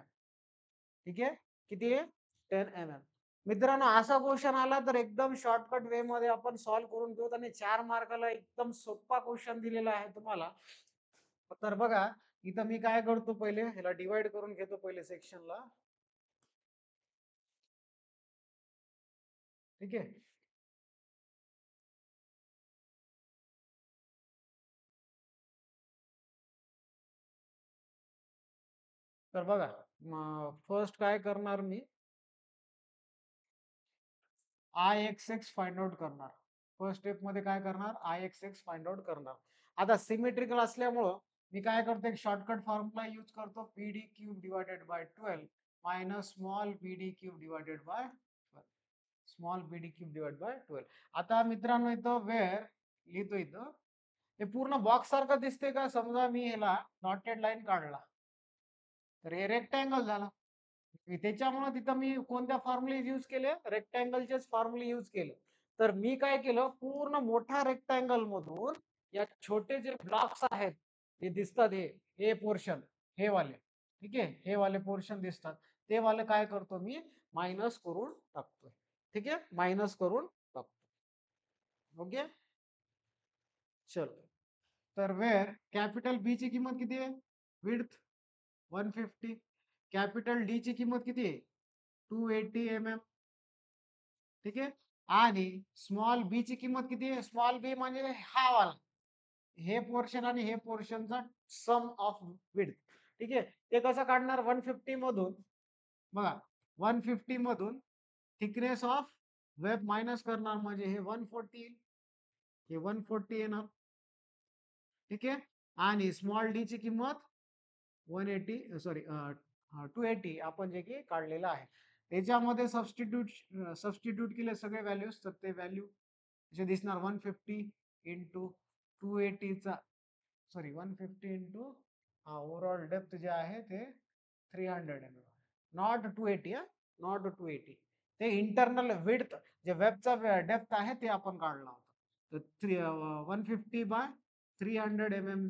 Speaker 1: ठीक आहे. किती आहे? 10 mm. मित्रांनो असा क्वेश्चन आला तर एकदम शॉर्टकट वे मध्ये आपण सॉल्व्ह करून घेऊ आणि 4 मार्काला एकदम सोपा क्वेश्चन दिलेला आहे तुम्हाला. तर बघा इथं मी काय करतो पहिले ह्याला डिवाइड करून घेतो पहिले सेक्शनला. ठीक आहे. तर बघा फर्स्ट काय करणार मी Ixx फाइंड आउट करणार. फर्स्ट स्टेप मध्ये काय करणार? Ixx फाइंड आउट करणार. आता सिमेट्रिकल असल्यामुळं मी काय करतो एक शॉर्टकट फॉर्म्युला यूज करतो PD³/12 minus small PD³/12. Small PD³/12. आता मित्रांनो इथं वेअर लिहितो इथं हे पूर्ण बॉक्स सारखं दिसते का? समजा मी ह्याला डॉटेड लाईन काढला तर हे रेक्टँगल झाला. त्याच्यामुळे तिथं मी कोणत्या फॉर्म्युले यूज केले? रेक्टँगलचेच फॉर्म्युले यूज केले. तर मी काय केलं पूर्ण मोठा रेक्टँगल मधून या छोटे जे ब्लॉक्स आहेत हे दिसतात हे पोर्शन हे वाले. ठीक आहे. हे वाले पोर्शन दिसतात ते वाले काय करतो मी मायनस करून टाकतोय. ठीक आहे, मायनस करून टाकतो. ओके, चलो. तर वेअर कॅपिटल बी ची किंमत किती आहे? विड्थ 150. कॅपिटल डी ची किंमत किती आहे? 280 mm. ठीक आहे, आणि स्मॉल बी ची किंमत किती आहे? स्मॉल बी म्हणजे हा वाला, हे पोर्शन आणि हे पोर्शनचा सम ऑफ विड्थ. ठीक आहे, ते कसं काढणार? 150 मधून बघा, 150 मधून थिकनेस ऑफ वेब मायनस करणार म्हणजे हे 140, हे 140 येणार. ठीक आहे, आणि स्मॉल डी ची किंमत 180, सॉरी 280 आपण जे की काढलेलं आहे. त्याच्यामध्ये सबस्टिट्यूट केले सगळे व्हॅल्यूज, तर ते व्हॅल्यू जे दिसणार 150 इंटू 280 चा, सॉरी 150 इंटू ओव्हरऑल डेप्थ जे आहे ते 300 mm, नॉट 280. नॉट 280, ते इंटरनल विड्थ जे वेबचा डेप्थ आहे ते आपण काढला होता. तर 150 बाय 300 mm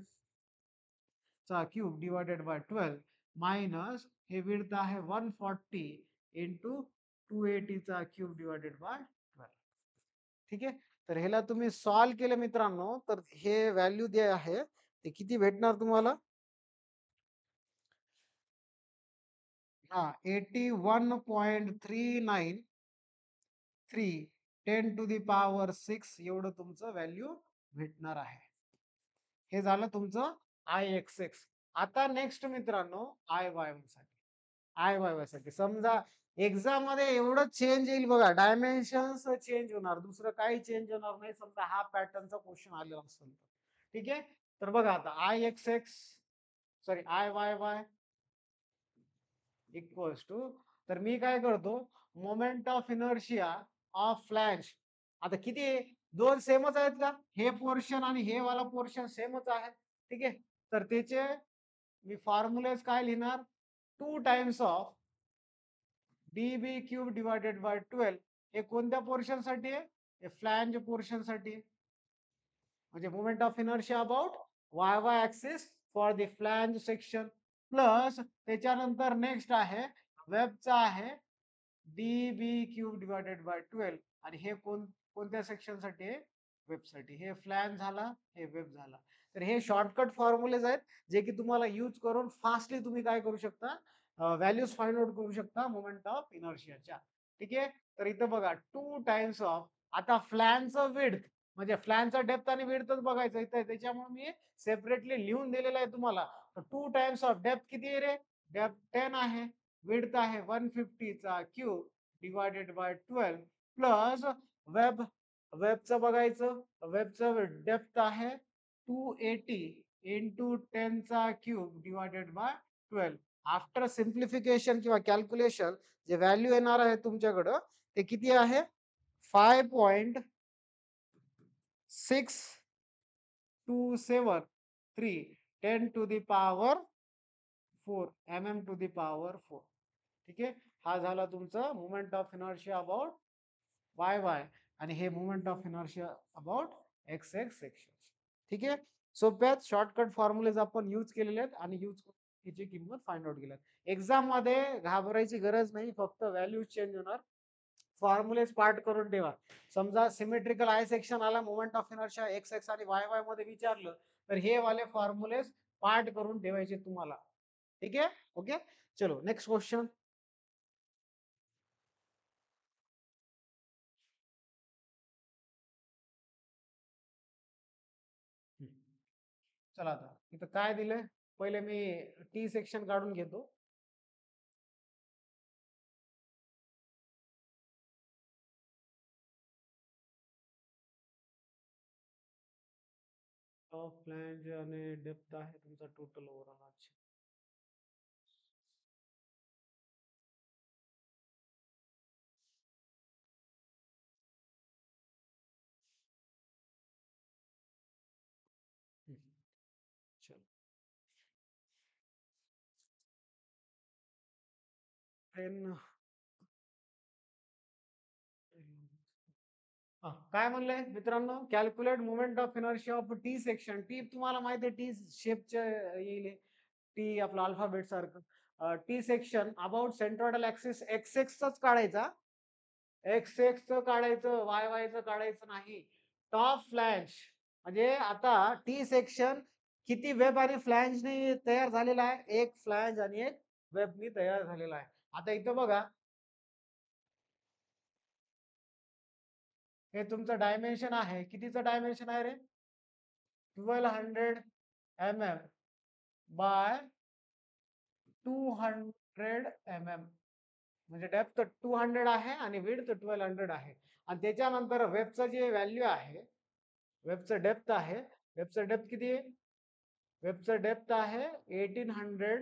Speaker 1: चा क्यूब डिवायडेड बाय 12 मायनस हे विड्थ आहे 140 इंटू 280 चा क्यूब डिवायडेड बाय 12. ठीक आहे, तर ह्याला तुम्ही सॉल्व केलं मित्रांनो, तर हे व्हॅल्यू जे आहे ते किती भेटणार तुम्हाला? हा, 81.393 10⁻⁶ एवढं तुमचं व्हॅल्यू भेटणार आहे. हे झालं तुमचं IXX. आता नेक्स्ट मित्रांनो IYY साठी. IYY साठी समजा एक्झाम मध्ये एवढं चेंज येईल बघा, डायमेन्शन्स चेंज होणार, दुसरं काही चेंज होणार नाही समजा हा पॅटर्नचा क्वेश्चन आलेला असेल तर. ठीक आहे, तर बघा आता IXX, sorry IYY equals to, तर मी काय करतो, moment of inertia of flange. आता किती आहे? दोन सेमच आहेत का? हे पोर्शन आणि हे वाला पोर्शन सेमच आहे. ठीक आहे, तर त्याचे मी फॉर्म्युलेज काय लिहिणार? 2 times of dB cube divided by 12. हे कोणत्या पोर्शन साठी आहे? हे फ्लॅंज पोर्शन साठी, म्हणजे moment of inertia about Y Y axis for the flange section, plus त्याच्यानंतर नेक्स्ट आहे वेबचा आहे D B cube divided by 12. आणि हे कोणत्या सेक्शन साठी आहे? वेब साठी. हे फ्लॅन झाला, हे वेब झाला. तर हे शॉर्टकट फॉर्म्युलेज आहेत जे की तुम्हाला यूज करून फास्टली तुम्ही काय करू शकता? व्हॅल्यूज फाइंड आउट करू शकता मोमेंट ऑफ इनर्शियाच्या. ठीक आहे, तर इथं बघा 2 टाइम्स ऑफ, आता फ्लॅनचं विड्थ म्हणजे फ्लॅनचा डेप्थ आणि विड्थच बघायचं इथं, त्याच्यामुळे मी सेपरेटली लिहून दिलेलं आहे तुम्हाला. तर 2 टाइम्स ऑफ डेप्थ किती आहे रे? डेप्थ 10 आहे, विड्थ आहे 150 चा cube divided by 12, plus web, वेबचं बघायचं, वेबचं डेप्थ आहे 280 इंटू 10 चा cube divided by 12. After simplification किंवा कॅल्क्युलेशन जे व्हॅल्यू येणार आहे तुमच्याकडं ते किती आहे? 5.6273 10⁻⁴ mm⁴. ठीक आहे, हा झाला तुमचा moment of inertia about Y Y, आणि हे moment of inertia about x x section. ठीक आहे, सोप्यात शॉर्टकट फॉर्म्युलेज आपण यूज केलेले आहेत आणि यूज करून त्याची किंमत फाइंड आउट केल्यात. एक्झाम मध्ये घाबरायची गरज नाही, फक्त व्हॅल्यू चेंज होणार. फॉर्म्युलेज पार्ट करून ठेवा. समजा सिमेट्रिकल आय सेक्शन आला, moment of inertia x x आणि वाय वाय मध्ये विचारलं, तर हे वाले फॉर्म्युलेज पार्ट करून ठेवायचे तुम्हाला. ठीक आहे, ओके, चलो नेक्स्ट क्वेश्चन. चला आता इथं काय दिलंय, पहिले मी टी सेक्शन काढून घेतो. ऑफ फ्लॅंज आणि डेप्थ आहे तुमचा टोटल ओव्हरऑल. अच्छा, चलो. पेन काय म्हणलंय मित्रांनो? Calculate moment of inertia of T section. T तुम्हाला माहिती आहे, टी शेपच्या येईल, टी आपलं अल्फाबेट सारखं. T section about centroidal axis x एक्सच काढायचा. एक्स एक्सच काढायचं, वाय वायचं काढायचं नाही. टॉप फ्लॅंज म्हणजे आता टी सेक्शन किती वेब आणि फ्लॅंजनी तयार झालेला आहे? एक फ्लॅंज आणि एक वेबनी तयार झालेला आहे. आता इथं बघा, हे तुमचं डायमेन्शन आहे. कितीचं डायमेन्शन आहे रे? 1200 mm बाय 200 mm. म्हणजे डेप्थ 200 आहे आणि विड्थ 1200 आहे. आणि त्याच्यानंतर वेबचं जे व्हॅल्यू आहे, वेबचं डेप्थ आहे. वेबचं डेप्थ किती आहे? वेबचं डेप्थ आहे 1800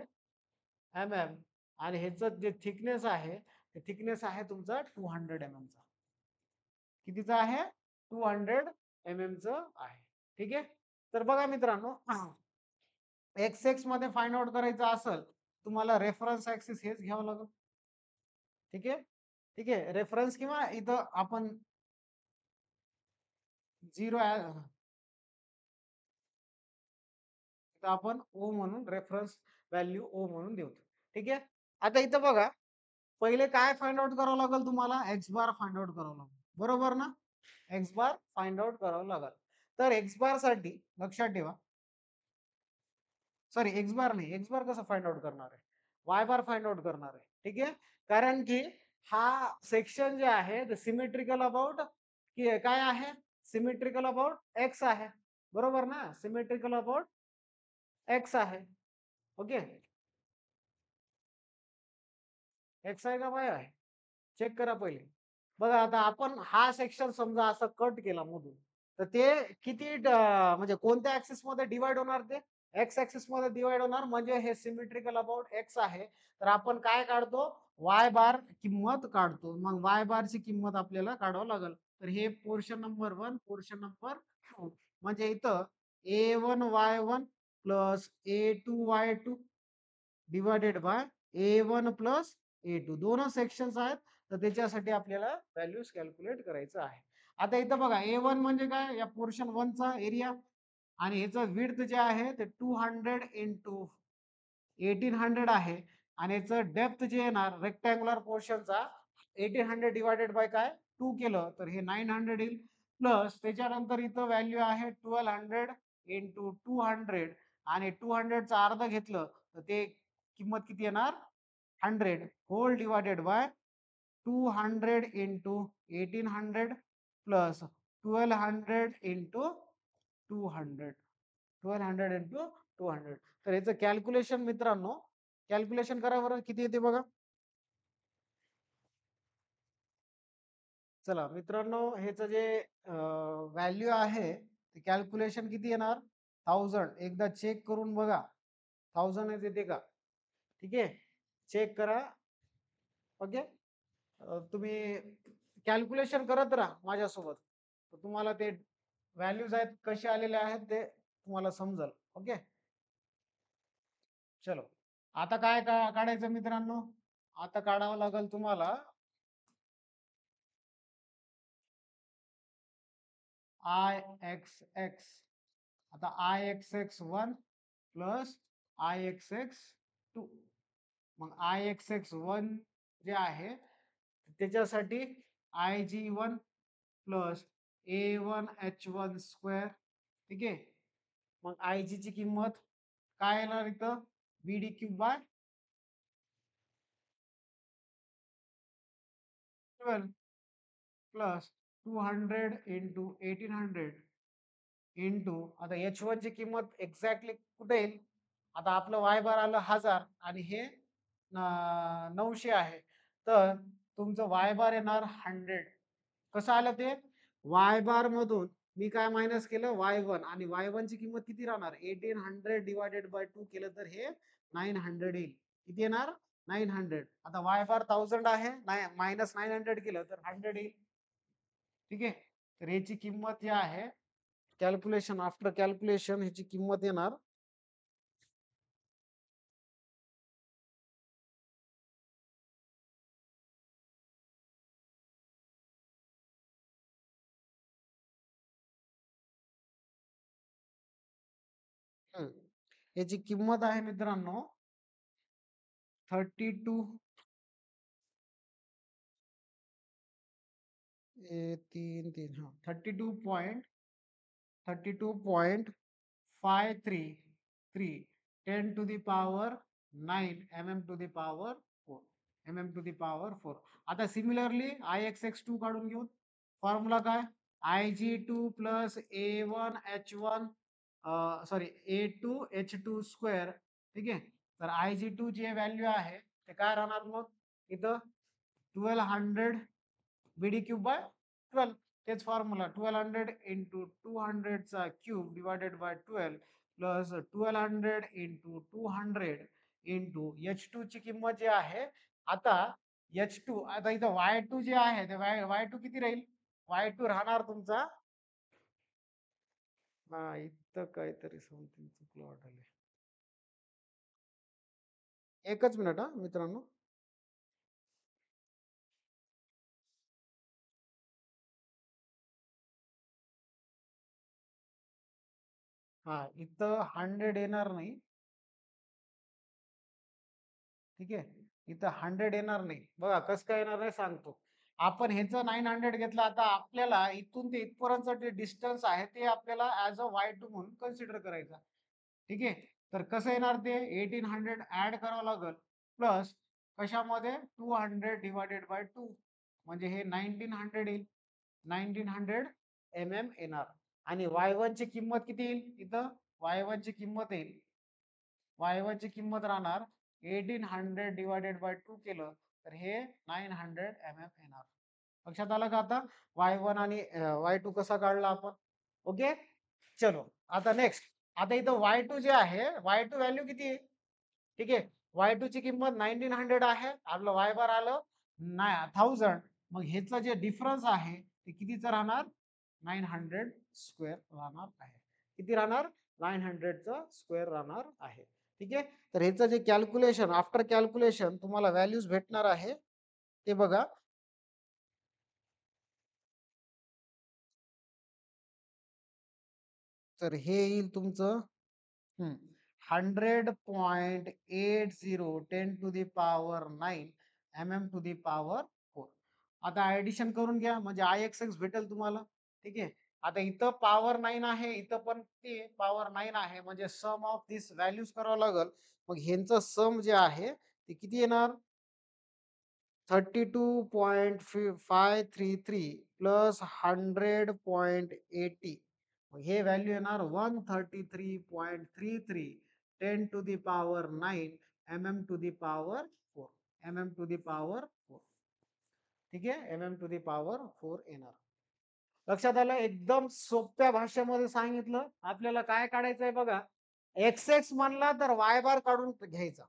Speaker 1: mm आणि ह्याचं जे थिकनेस आहे, ते थिकनेस आहे तुमचा 200 mm चा. कितीचा आहे? 200 mm च आहे. ठीक आहे. तर बघा मित्रांनो, एक्स एक्स मध्ये फाइंड आउट करायचं असेल, तुम्हाला रेफरन्स ऍक्सिस हेच घ्यावं लागेल. ठीक आहे. ठीक आहे. रेफरन्स किंवा इथं आपण झिरो आपण ओ म्हणून रेफरन्स व्हॅल्यू ओ म्हणून देऊ. ठीक आहे. आता इथं बघा, पहिले काय फाइंड आउट करावं लागेल तुम्हाला? एक्स बार फाइंड आउट करावं लागेल. बरोबर ना? एक्स बार फाइंड आउट करावं लागेल. तर एक्स बार साठी लक्षात ठेवा, सॉरी एक्स बार नाही, एक्स बार कसं फाइंड आउट करणार आहे? वाय बार फाइंड आउट करणार आहे. ठीक आहे. कारण की हा सेक्शन जे आहे ते सिमेट्रिकल अबाउट की काय आहे? सिमेट्रिकल अबाउट एक्स आहे. बरोबर ना? सिमेट्रिकल अबाउट एक्स आहे. ओके. एक्स आहे का वाय आहे? चेक करा पहिले. बघा आता आपण हा सेक्शन समजा असा कट केला मधून, तर ते किती म्हणजे कोणत्या ऍक्सिस मध्ये डिवाइड होणार? ते एक्स ऍक्सिस मध्ये डिवाइड होणार. म्हणजे हे सिमेट्रिकल अबाउट एक्स आहे. तर आपण काय काढतो? वाय बार किंमत काढतो. मग वाय बार ची किंमत आपल्याला काढावं लागेल. तर हे पोर्शन नंबर 1, पोर्शन नंबर 2. म्हणजे इथं A1Y1 plus A2Y2 divided by A1 plus A2 दोनच सेक्शन्स आहेत. तर त्याच्यासाठी आपल्याला व्हॅल्यूज कॅल्क्युलेट करायचं आहे. आता इथं बघा, A1 म्हणजे काय? या पोर्शन 1 चा एरिया आणि ह्याचं विड्थ जे आहे ते 200 इंटू 1800 आहे आणि याचं डेप्थ जे येणार रेक्टँग्युलर पोर्शनचा 1800 डिवायडेड बाय काय 2 केलं तर हे 900 येईल. प्लस त्याच्यानंतर इथं व्हॅल्यू आहे 1200 इंटू 200 आणि 200 चा अर्ध घेतलं तर ते किंमत किती येणार? 100 whole divided by 200 into 1800 plus 1200 into 200. 1200 into 200. तर याचं कॅल्क्युलेशन मित्रांनो, कॅल्क्युलेशन करा बरं किती येते बघा. चला मित्रांनो, ह्याचं जे व्हॅल्यू आहे ते कॅल्क्युलेशन किती येणार? 1000. एकदा चेक करून बघा 1000 येते का. ठीक आहे. चेक करा. ओके. तुम्ही कॅल्क्युलेशन करत राहा माझ्यासोबत. तर तुम्हाला ते व्हॅल्यूज आहेत कसे आलेले आहेत ते तुम्हाला समजल. ओके. चलो. आता काय काढायचं मित्रांनो? आता काढावं लागेल तुम्हाला आय एक्स एक्स. आता I X x 1 plus I X x 2. मग आय एक्स एक्स 1 जे आहे त्याच्यासाठी I G 1 plus A1H1 square. ठीक आहे. मग आय जी ची किंमत काय येणार इथं? B d cube by 12 plus 200 into 1800 into आता H1 ची किंमत एक्झॅक्टली कुठे येईल? आता आपलं वाय बार आलं 1000 आणि हे 900 आहे. तर तुमचं वाय बार येणार 100. कसं आलं ते? वाय बार मधून मी काय मायनस केलं? Y1 आणि Y1 ची किंमत किती राहणार? 1800 डिवायडेड बाय 2 केलं तर हे 900 येईल. किती येणार? 900. आता वाय बार 1000 आहे, मायनस 900 केलं तर 100 येईल. ठीक आहे. तर याची किंमत जी आहे कॅल्क्युलेशन आफ्टर कॅल्क्युलेशन ह्याची किंमत येणार याची किंमत आहे मित्रांनो 32 तीन तीन हाँ 32.53 10 to the power 9 mm to the power 4 mm to the power 4. आता सिमिलरली IXX2 काढून घेऊ. फॉर्म्युला काय? Ig2 plus A1H1 sorry A2H2 square. ठीक आहे. तर Ig2 जे व्हॅल्यू आहे ते काय राहणार मग इथं 1200 BD क्यूब बाय 12. तेच फॉर्म्युला 1200 इंटू 200 चा cube divided by 12 plus 1200 into 200 into H2 ची किंमत जी आहे आता H2 आता इथं Y2 जे आहे ते Y2 किती राहील? Y2 राहणार तुमचा हा इथं काहीतरी समथिंग चुकलं वाटायला. एकच मिनिट हा मित्रांनो. हा इथं 100 येणार नाही. ठीक आहे. इथं 100 येणार नाही. बघा कसं काय येणार नाही सांगतो. आपण ह्याचं 900 घेतलं. आता आपल्याला इथून ते इथपर्यंत जे डिस्टन्स आहे ते आपल्याला ऍज अ Y2 म्हणून कन्सिडर करायचा. ठीक आहे. तर कसं येणार ते 1800 ऍड करावं लागेल प्लस कशामध्ये 200 डिवायडेड बाय 2 म्हणजे हे 1900 येईल. 1900 येणार आणि Y1 ची किंमत किती येईल? इथं Y1 ची किंमत येईल Y1 ची किंमत राहणार 1800 डिवायडेड बाय 2 केलं तर हे 900 येणार. लक्षात आलं का आता Y1 आणि Y2 कसा काढला आपण. ओके. चलो आता नेक्स्ट. आता इथं Y2 जे आहे Y2 व्हॅल्यू किती आहे? ठीक आहे. Y2 ची किंमत 1900 आहे. आपलं Y बार आलं 1000. मग ह्याचं जे डिफरन्स आहे ते कितीचं राहणार 900 स्क्वेअर राहणार आहे. किती राहणार 900चं स्क्वेअर राहणार आहे. ठीक आहे. तर ह्याचं जे कॅल्क्युलेशन आफ्टर कॅल्क्युलेशन तुम्हाला व्हॅल्यूज भेटणार आहे ते बघा. तर हे येईल तुमचं 100.80 10 to the power 9 mm to the power 4. आता ऍडिशन करून घ्या म्हणजे IXX भेटेल तुम्हाला. ठीक आहे. आता इथं पॉवर 9 आहे इथं पण ते पॉवर 9 आहे म्हणजे सम ऑफ दिस व्हॅल्यूज करावं लागेल. मग ह्यांचं सम जे आहे ते किती येणार 32.533 प्लस 100.80 हे व्हॅल्यू येणार 133.33 10 to the power 9 mm to the power 4 mm to the power 4. ठीक आहे. mm टू दी पॉवर 4 येणार. लक्षात आलं. एकदम सोप्या भाषेमध्ये सांगितलं. आपल्याला काय काढायचंय बघा. XX म्हणला तर Y बार काढून घ्यायचा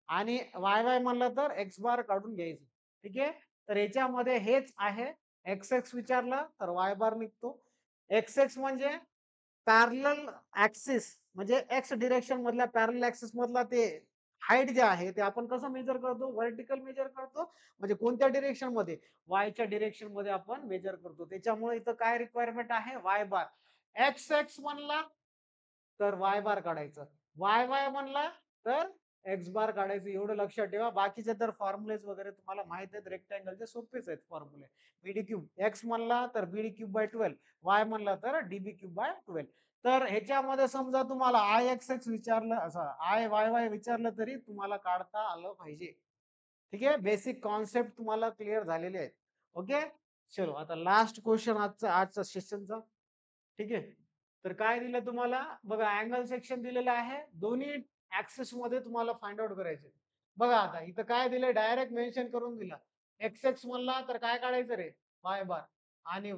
Speaker 1: आणि वाय म्हणलं तर एक्स बार काढून घ्यायचं. ठीक आहे. तर याच्यामध्ये हेच आहे. XX विचारलं तर वाय बार निघतो. XX म्हणजे पॅरलल ऍक्सिस म्हणजे एक्स डिरेक्शन मधल्या पॅरलल ऍक्सिस मधला ते हाईट जे आहे ते आपण कसं मेजर करतो व्हर्टिकल मेजर करतो म्हणजे कोणत्या डिरेक्शन मध्ये वायच्या डिरेक्शन मध्ये आपण मेजर करतो. त्याच्यामुळे इथं काय रिक्वायरमेंट आहे वाय बार. एक्स म्हणला तर वाय बार काढायचं. वाय म्हणला तर एक्स बार काढायचं. एवढं लक्षात ठेवा. बाकीचे तर फॉर्म्युलेज वगैरे तुम्हाला माहित आहेत. रेक्टँगलचे सोपेच आहेत फॉर्म्युले. बीडी क्यूब एक्स म्हणला तर बीडी क्यूब बाय 12 वाय म्हणला तर डीबी क्यूब बाय 12. तर ह्याच्यामध्ये समजा तुम्हाला IXX विचारलं असं वाय विचारलं तरी तुम्हाला काढता आलं पाहिजे. ठीक आहे. बेसिक कॉन्सेप्ट तुम्हाला क्लिअर झालेले आहेत. ओके. चलो आता लास्ट क्वेश्चन आजचा सेशनचा. ठीक आहे. तर काय दिलं तुम्हाला बघा अँगल सेक्शन दिलेलं आहे. दोन्ही ऍक्सिस मध्ये तुम्हाला फाइंड आउट करायचे. बघा आता इथं काय दिलंय डायरेक्ट मेन्शन करून दिला. XX म्हणला तर काय काढायचं रे वाय बार आणि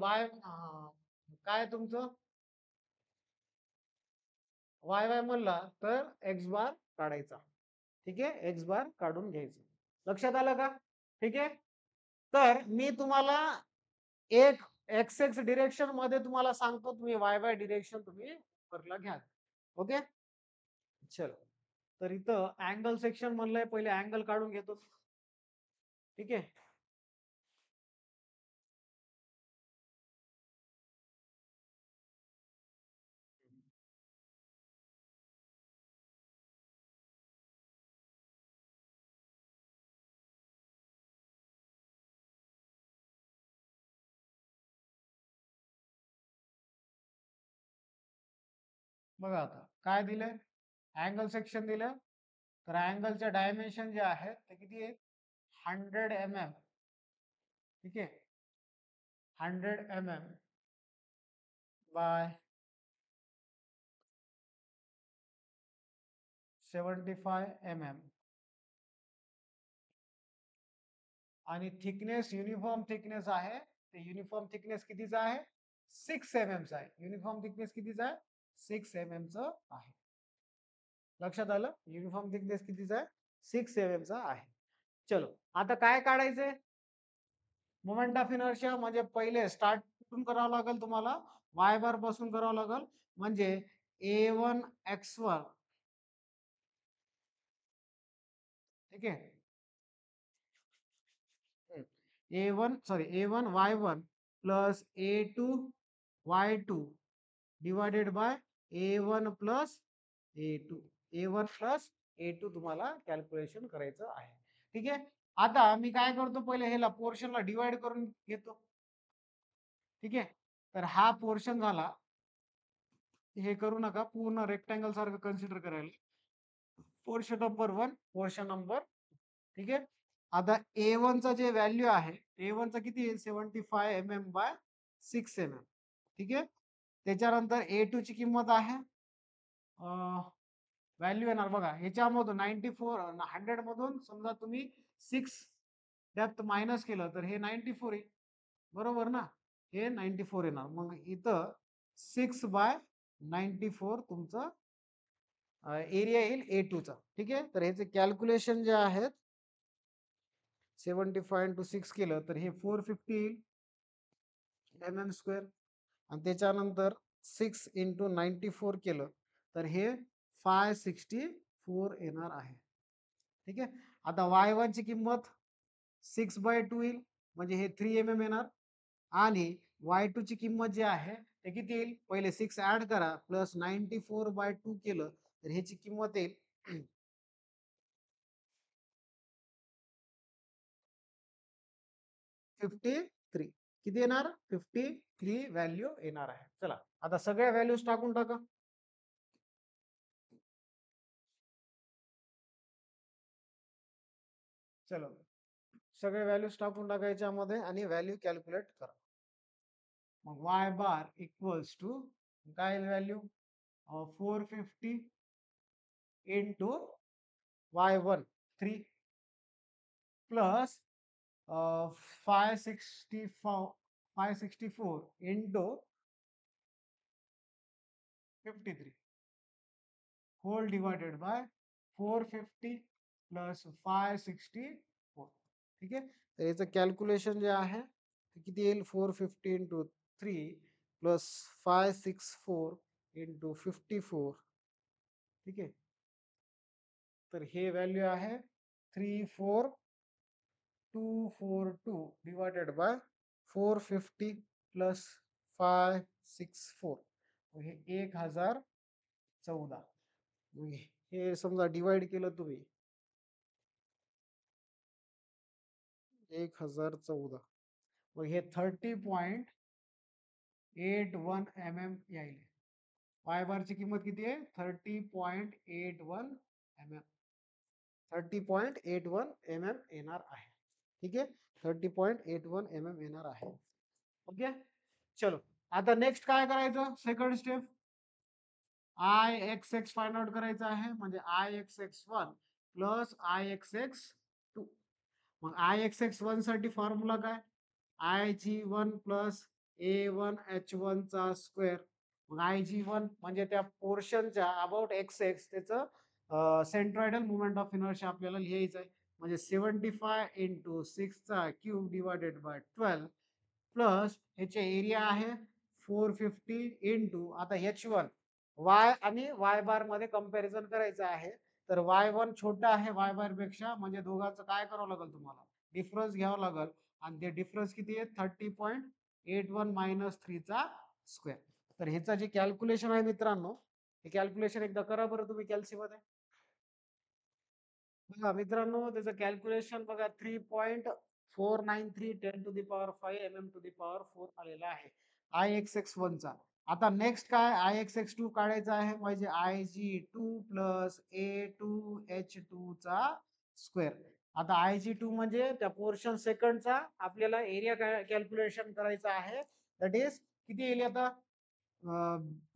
Speaker 1: काय तुमचं वाय म्हणला तर एक्स बार काढायचा. ठीक आहे. एक्स बार काढून घ्यायचं. लक्षात आलं का. ठीक आहे. तर मी तुम्हाला एक XX डिरेक्शन मध्ये तुम्हाला सांगतो तुम्ही वाय डिरेक्शन तुम्ही करला घ्या. ओके. चलो. तर इथं अँगल सेक्शन म्हणलंय पहिले अँगल काढून घेतो. ठीक आहे. बघा आता काय दिलंय, अँगल सेक्शन दिलं. तर अँगलचे डायमेन्शन जे आहे ते किती आहे, 100 mm. ठीक आहे, 100 mm बाय 75 mm. आणि थिकनेस, युनिफॉर्म थिकनेस आहे, ते युनिफॉर्म थिकनेस कितीचा आहे, 6 mm चा आहे. युनिफॉर्म थिकनेस कितीचा आहे, 6 mm चा आहे. लक्षात आलं, युनिफॉर्म थिकनेस कितीचा आहे, 6 mm चा आहे. चलो आता काय काढायचंय, मोमेंट ऑफ इनर्शिया. म्हणजे पहिले स्टार्ट कुठून करावं लागेल तुम्हाला, वाय बार पासून करावं लागेल. म्हणजे A1 x1, ठीक आहे, A1 y1 plus A2 y2 divided by A1 plus A2. A1 plus A2 तुम्हाला कॅल्क्युलेशन करायचं आहे. ठीक आहे, आता मी काय करतो, पहिले ह्याला पोर्शनला डिवाइड करून घेतो. ठीक आहे, तर हा पोर्शन झाला. हे करू नका, पूर्ण रेक्टँगल सारखं कन्सिडर करायला. पोर्शन नंबर 1, पोर्शन नंबर, ठीक आहे. आता A1 चा जे व्हॅल्यू आहे, A1 चा किती आहे, 75 mm बाय 6 mm. ठीक आहे, त्याच्यानंतर A2 ची किंमत आहे, व्हॅल्यू येणार बघा ह्याच्यामधून 94, 100 मधून समजा तुम्ही 6 डेप्थ मायनस केलं तर हे 94 आहे, बरोबर ना, हे 94 येणार. मग इथं 6/94 तुमचं एरिया येईल A2 चा. ठीक आहे, तर ह्याचे कॅल्क्युलेशन जे आहेत, 75 into 6 केलं तर हे 450 येईल mm². आणि त्याच्यानंतर 6 into 94 केलं तर हे 564 येणार आहे. ठीक आहे, आता y1 ची किंमत 6/2 येईल, म्हणजे हे 3 mm येणार. आणि y2 ची किंमत जी आहे ते किती येईल, पहिले 6 ऍड करा, प्लस 94/2 केलं तर ह्याची किंमत येईल 53. किती येणार, 53 व्हॅल्यू येणार आहे. चला आता सगळ्या व्हॅल्यूज टाकून टाका. चलो सगळे व्हॅल्यूज टाकून टाकायच्या मध्ये आणि व्हॅल्यू कॅल्क्युलेट करा. मग y बार इक्वल्स टू काय value, 450 into y1 3 plus 564 into 53 whole divided by 450 plus 564. ठीक आहे, तर याचं कॅल्क्युलेशन जे आहे ते किती येईल, 450 इंटू 3 प्लस 564 इंटू 54. ठीक आहे, तर हे व्हॅल्यू आहे 34242 डिवायडेड बाय 450 प्लस 564, हे 1014. हे समजा डिवाइड केलं तुम्ही 1014, मग हे 30.81 mm येईल. वाय बारची किंमत किती आहे, 30.81 mm. 30.81 mm येणार आहे. ठीक आहे, 30.81 mm येणार आहे. ओके, चलो आता नेक्स्ट काय करायचं, second step, IXX find out करायचं आहे. म्हणजे IXX1 प्लस IXX2. मग IXX1 साठी फॉर्म्युला काय, IG1 प्लस A1H1 चा स्क्वेअर. मग IG1 म्हणजे त्या पोर्शनच्या अबाउट XX त्याचं सेंट्रॉइडल मुवमेंट ऑफ इनर्शिया आपल्याला लिहायचं आहे. म्हणजे 75 इंटू 6 चा क्यूब डिवायडेड बाय 12 प्लस ह्याचे एरिया आहे 450 इंटू, आता H1 वाय आणि वाय बार मध्ये कंपॅरिझन करायचं आहे. तर y1 छोटा आहे वाय बार पेक्षा, म्हणजे दोघांचं काय करावं लागेल तुम्हाला, डिफरन्स घ्यावं लागेल. आणि ते डिफरन्स किती आहे, 30.81 मायनस 3 चा स्क्वेअर. तर ह्याचं जे कॅल्क्युलेशन आहे मित्रांनो, हे कॅल्क्युलेशन एकदा करा बरं तुम्ही कॅल्सी मध्ये. बघा मित्रांनो, त्याचं कॅल्क्युलेशन बघा 3.493 10 to the power 5 mm to the power 4 आलेला आहे IXX1 चा. आता नेक्स्ट काय IXX2 काढायचा आहे म्हणजे Ig2 प्लस A2H2 चा स्क्वेअर. आता Ig2 म्हणजे त्या पोर्शन सेकंडचा आपल्याला एरिया कॅल्क्युलेशन करायचा आहे. दॅट इज किती येईल आता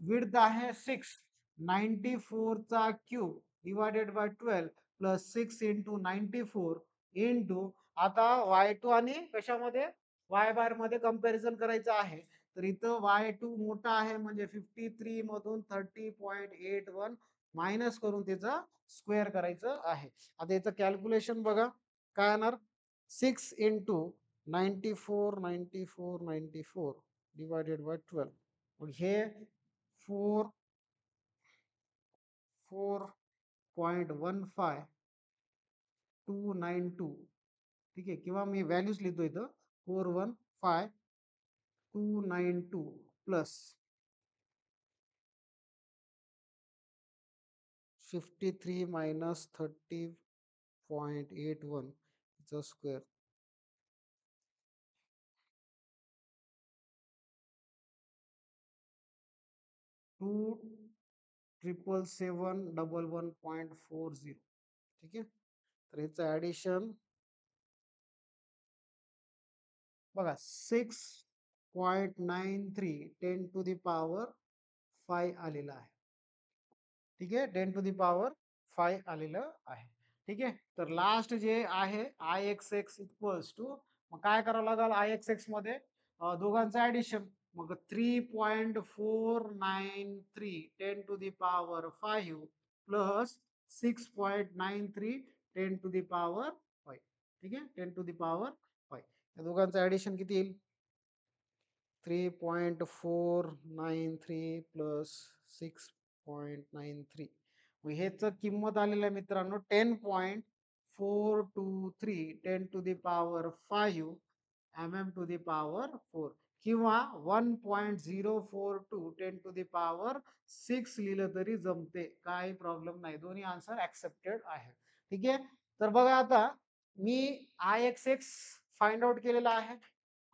Speaker 1: विड्थ आहे 6 94 चा cube divided by 12 plus 6 into 94 into आता Y2 आणि कशामध्ये वाय बार मध्ये कंपॅरिझन करायचं आहे. तर इथं Y2 मोठा आहे म्हणजे 53 मधून 30.81 मायनस करून त्याचा स्क्वेअर करायचं आहे. आता याचं कॅल्क्युलेशन बघा काय येणार 6 इंटू 94 94 94 डिवायडेड बाय 12 मग हे 4 4.15292 ठीक आहे किंवा मी व्हॅल्यूज लिहितो इथं 415292 प्लस 53 minus 30.81 चा स्क्वेअर 2,777,11.40 ठीक आहे. तर याचं ऍडिशन बघा 6.93 10 to the power 5 आलेला आहे. ठीक आहे 10 to the power 5 आलेलं आहे. ठीक आहे तर लास्ट जे आहे IXX इक्वल्स टू मग काय करावं लागेल IXX मध्ये दोघांचं ऍडिशन मग 3.493 10 to the power 5 plus 6.93 10 to the power 5 ठीक आहे 10 to the power 5 या दोघांचं ऍडिशन किती येईल 3.493 प्लस 6.93 ह्याच किंमत आलेलं आहे मित्रांनो 10.423 10 to the power 5 mm to the power 4 किंवा 1.042 10 टू द पॉवर 6 लिहिलं तरी जमते काही प्रॉब्लेम नाही दोन्ही आन्सर ऍक्सेप्टेड आहे. ठीक आहे तर बघा आता मी IXX फाइंड आउट केलेला आहे.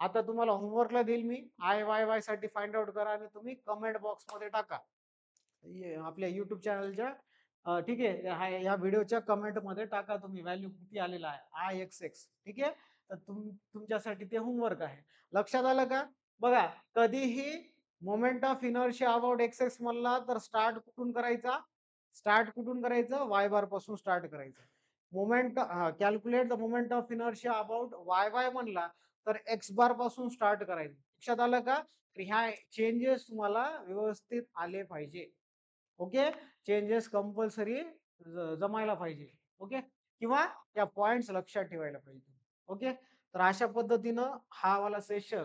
Speaker 1: आता तुम्हाला होमवर्कला देईल मी IYY साठी फाइंड आउट करा आणि तुम्ही कमेंट बॉक्स मध्ये टाका आपल्या युट्यूब चॅनलच्या ठीक आहे या व्हिडिओच्या कमेंट मध्ये टाका तुम्ही व्हॅल्यू किती आलेला आहे IXX ठीक आहे तर तुमच्यासाठी ते होमवर्क आहे. लक्षात आलं का बघा कधीही moment of inertia about x म्हणला तर स्टार्ट कुठून करायचं वाय बार पासून स्टार्ट करायचं. Moment calculate the moment of inertia about Y म्हणला तर एक्स बार पासून स्टार्ट करायचं. लक्षात आलं का तर ह्या चेंजेस तुम्हाला व्यवस्थित आले पाहिजे. ओके चेंजेस कंपल्सरी जमायला पाहिजे. ओके किंवा त्या पॉइंट्स लक्षात ठेवायला पाहिजे. ओके तर अशा पद्धतीनं हा वाला सेशन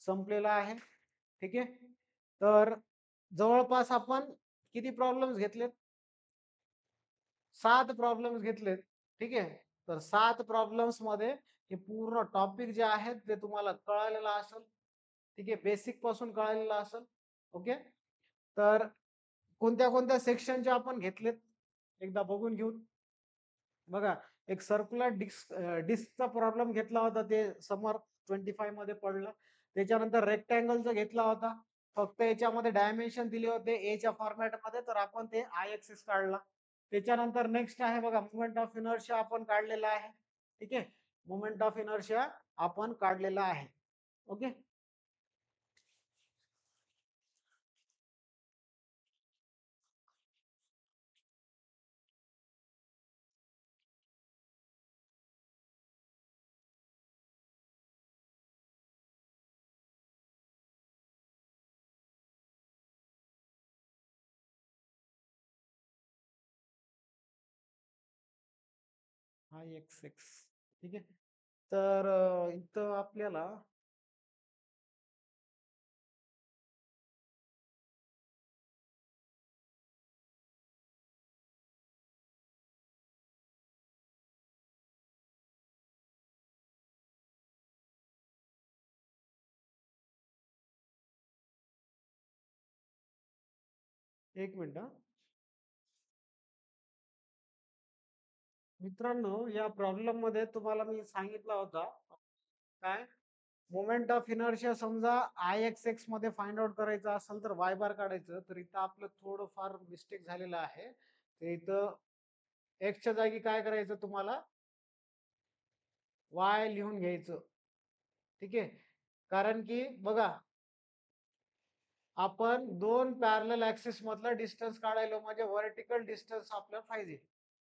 Speaker 1: संपलेला आहे. ठीक आहे तर जवळपास आपण किती प्रॉब्लेम्स घेतलेत 7 प्रॉब्लेम्स घेतलेत. ठीक आहे तर 7 प्रॉब्लेम्स मध्ये हे पूर्ण टॉपिक जे आहेत ते तुम्हाला कळालेलं असेल. ठीक आहे बेसिक पासून कळालेलं असेल. ओके तर कोणत्या कोणत्या सेक्शनचे आपण घेतलेत एकदा बघून घेऊ. बघा एक सर्क्युलर डिस्कचा प्रॉब्लेम घेतला होता ते समर 25 मध्ये पडलं. त्याच्यानंतर रेक्टँगलचा घेतला होता फक्त याच्यामध्ये डायमेन्शन दिले होते एच्या फॉर्मॅट मध्ये तर आपण ते IXX काढला. त्याच्यानंतर नेक्स्ट आहे बघा मुवमेंट ऑफ इनर्शिया आपण काढलेला आहे. ठीक आहे मुवमेंट ऑफ इनर्शिया आपण काढलेला आहे. ओके IXX ठीक आहे तर इथं आपल्याला एक मिनिट मित्रांनो या प्रॉब्लेम मध्ये तुम्हाला मी सांगितला होता काय मोमेंट ऑफ इनर्शिया समजा Ix मध्ये फाइंड आउट करायचं असेल तर y बार काढायचं. तर इथं आपलं थोडंफार मिस्टेक झालेलं आहे. तर इथं एक्सच्या जागी काय करायचं तुम्हाला y लिहून घ्यायचं. ठीक आहे. कारण की बघा आपण 2 पॅरलल ॲक्सिस मधला डिस्टन्स काढायलो म्हणजे व्हर्टिकल डिस्टन्स आपल्याला पाहिजे.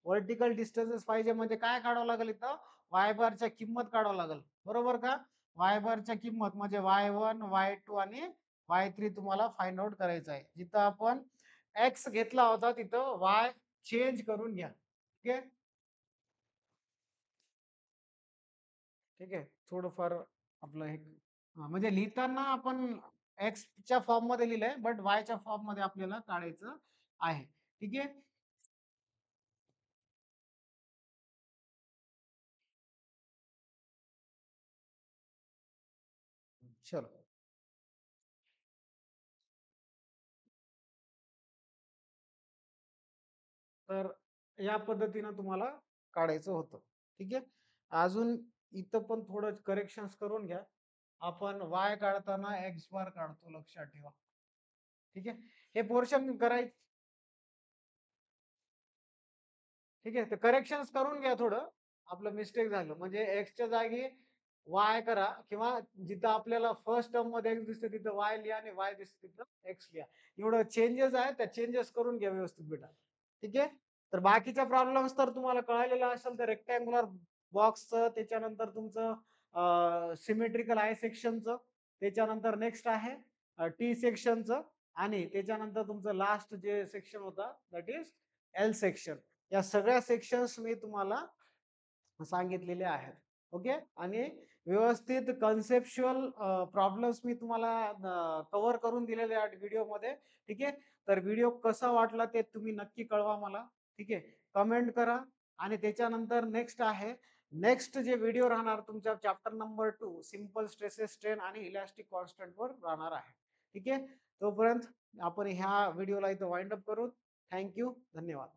Speaker 1: व्हर्टिकल डिस्टन्स पाहिजे म्हणजे काय काढावं लागेल इथं y बारच्या किंमत काढावं लागेल. बरोबर का? y बारच्या किंमत म्हणजे y1, y2 आणि y3 तुम्हाला फाइंड आउट करायचं आहे. जिथं आपण x घेतला होता तिथं y चेंज करून घ्या. ठीक आहे? ठीक आहे. थोडंफार आपलं हे म्हणजे लिहिताना आपण एक्सच्या फॉर्ममध्ये लिहिलंय, बट वायच्या फॉर्ममध्ये आपल्याला काढायचं आहे. ठीक आहे. चलो. तर या पद्धतीनं तुम्हाला काढायचं होतं. ठीक आहे. अजून इथं पण थोडं करेक्शन्स करून घ्या. आपण वाय काढताना एक्स बार काढतो लक्षात ठेवा. ठीक आहे. हे पोर्शन करायचं. ठीक आहे. तर करेक्शन्स करून घ्या थोडं. आपलं मिस्टेक झालं. म्हणजे एक्सच्या जागी वाय करा किंवा जिथं आपल्याला फर्स्ट टर्म मध्ये एक्स दिसते तिथं वाय लिहा आणि वाय दिसते तिथं एक्स लिहा. एवढं चेंजेस आहे त्या चेंजेस करून घ्या व्यवस्थित बेटा. ठीक आहे. तर बाकीच्या प्रॉब्लेम्स तर तुम्हाला कळालेला असेल तर रेक्टँग्युलर बॉक्सचं त्याच्यानंतर तुमचं सिमेट्रिकल आय सेक्शनचं त्याच्यानंतर नेक्स्ट आहे टी सेक्शनचं आणि त्याच्यानंतर तुमचं लास्ट जे सेक्शन होता दॅट इज एल सेक्शन. या सगळ्या सेक्शन्स मी तुम्हाला सांगितलेले आहेत. ओके. आणि व्यवस्थित कन्सेप्च्युअल प्रॉब्लेम्स मी तुम्हाला कव्हर करून दिलेले आहेत व्हिडिओमध्ये. ठीक आहे. तर व्हिडिओ कसा वाटला ते तुम्ही नक्की कळवा मला. ठीक आहे. कमेंट करा आणि त्याच्यानंतर नेक्स्ट आहे. नेक्स्ट जे व्हिडिओ राहणार तुमच्या chapter number 2 simple stresses strain आणि इलॅस्टिक कॉन्स्टंट वर राहणार आहे. ठीक आहे. तोपर्यंत आपण ह्या व्हिडिओला इथं वाइंड अप करू. Thank you. धन्यवाद.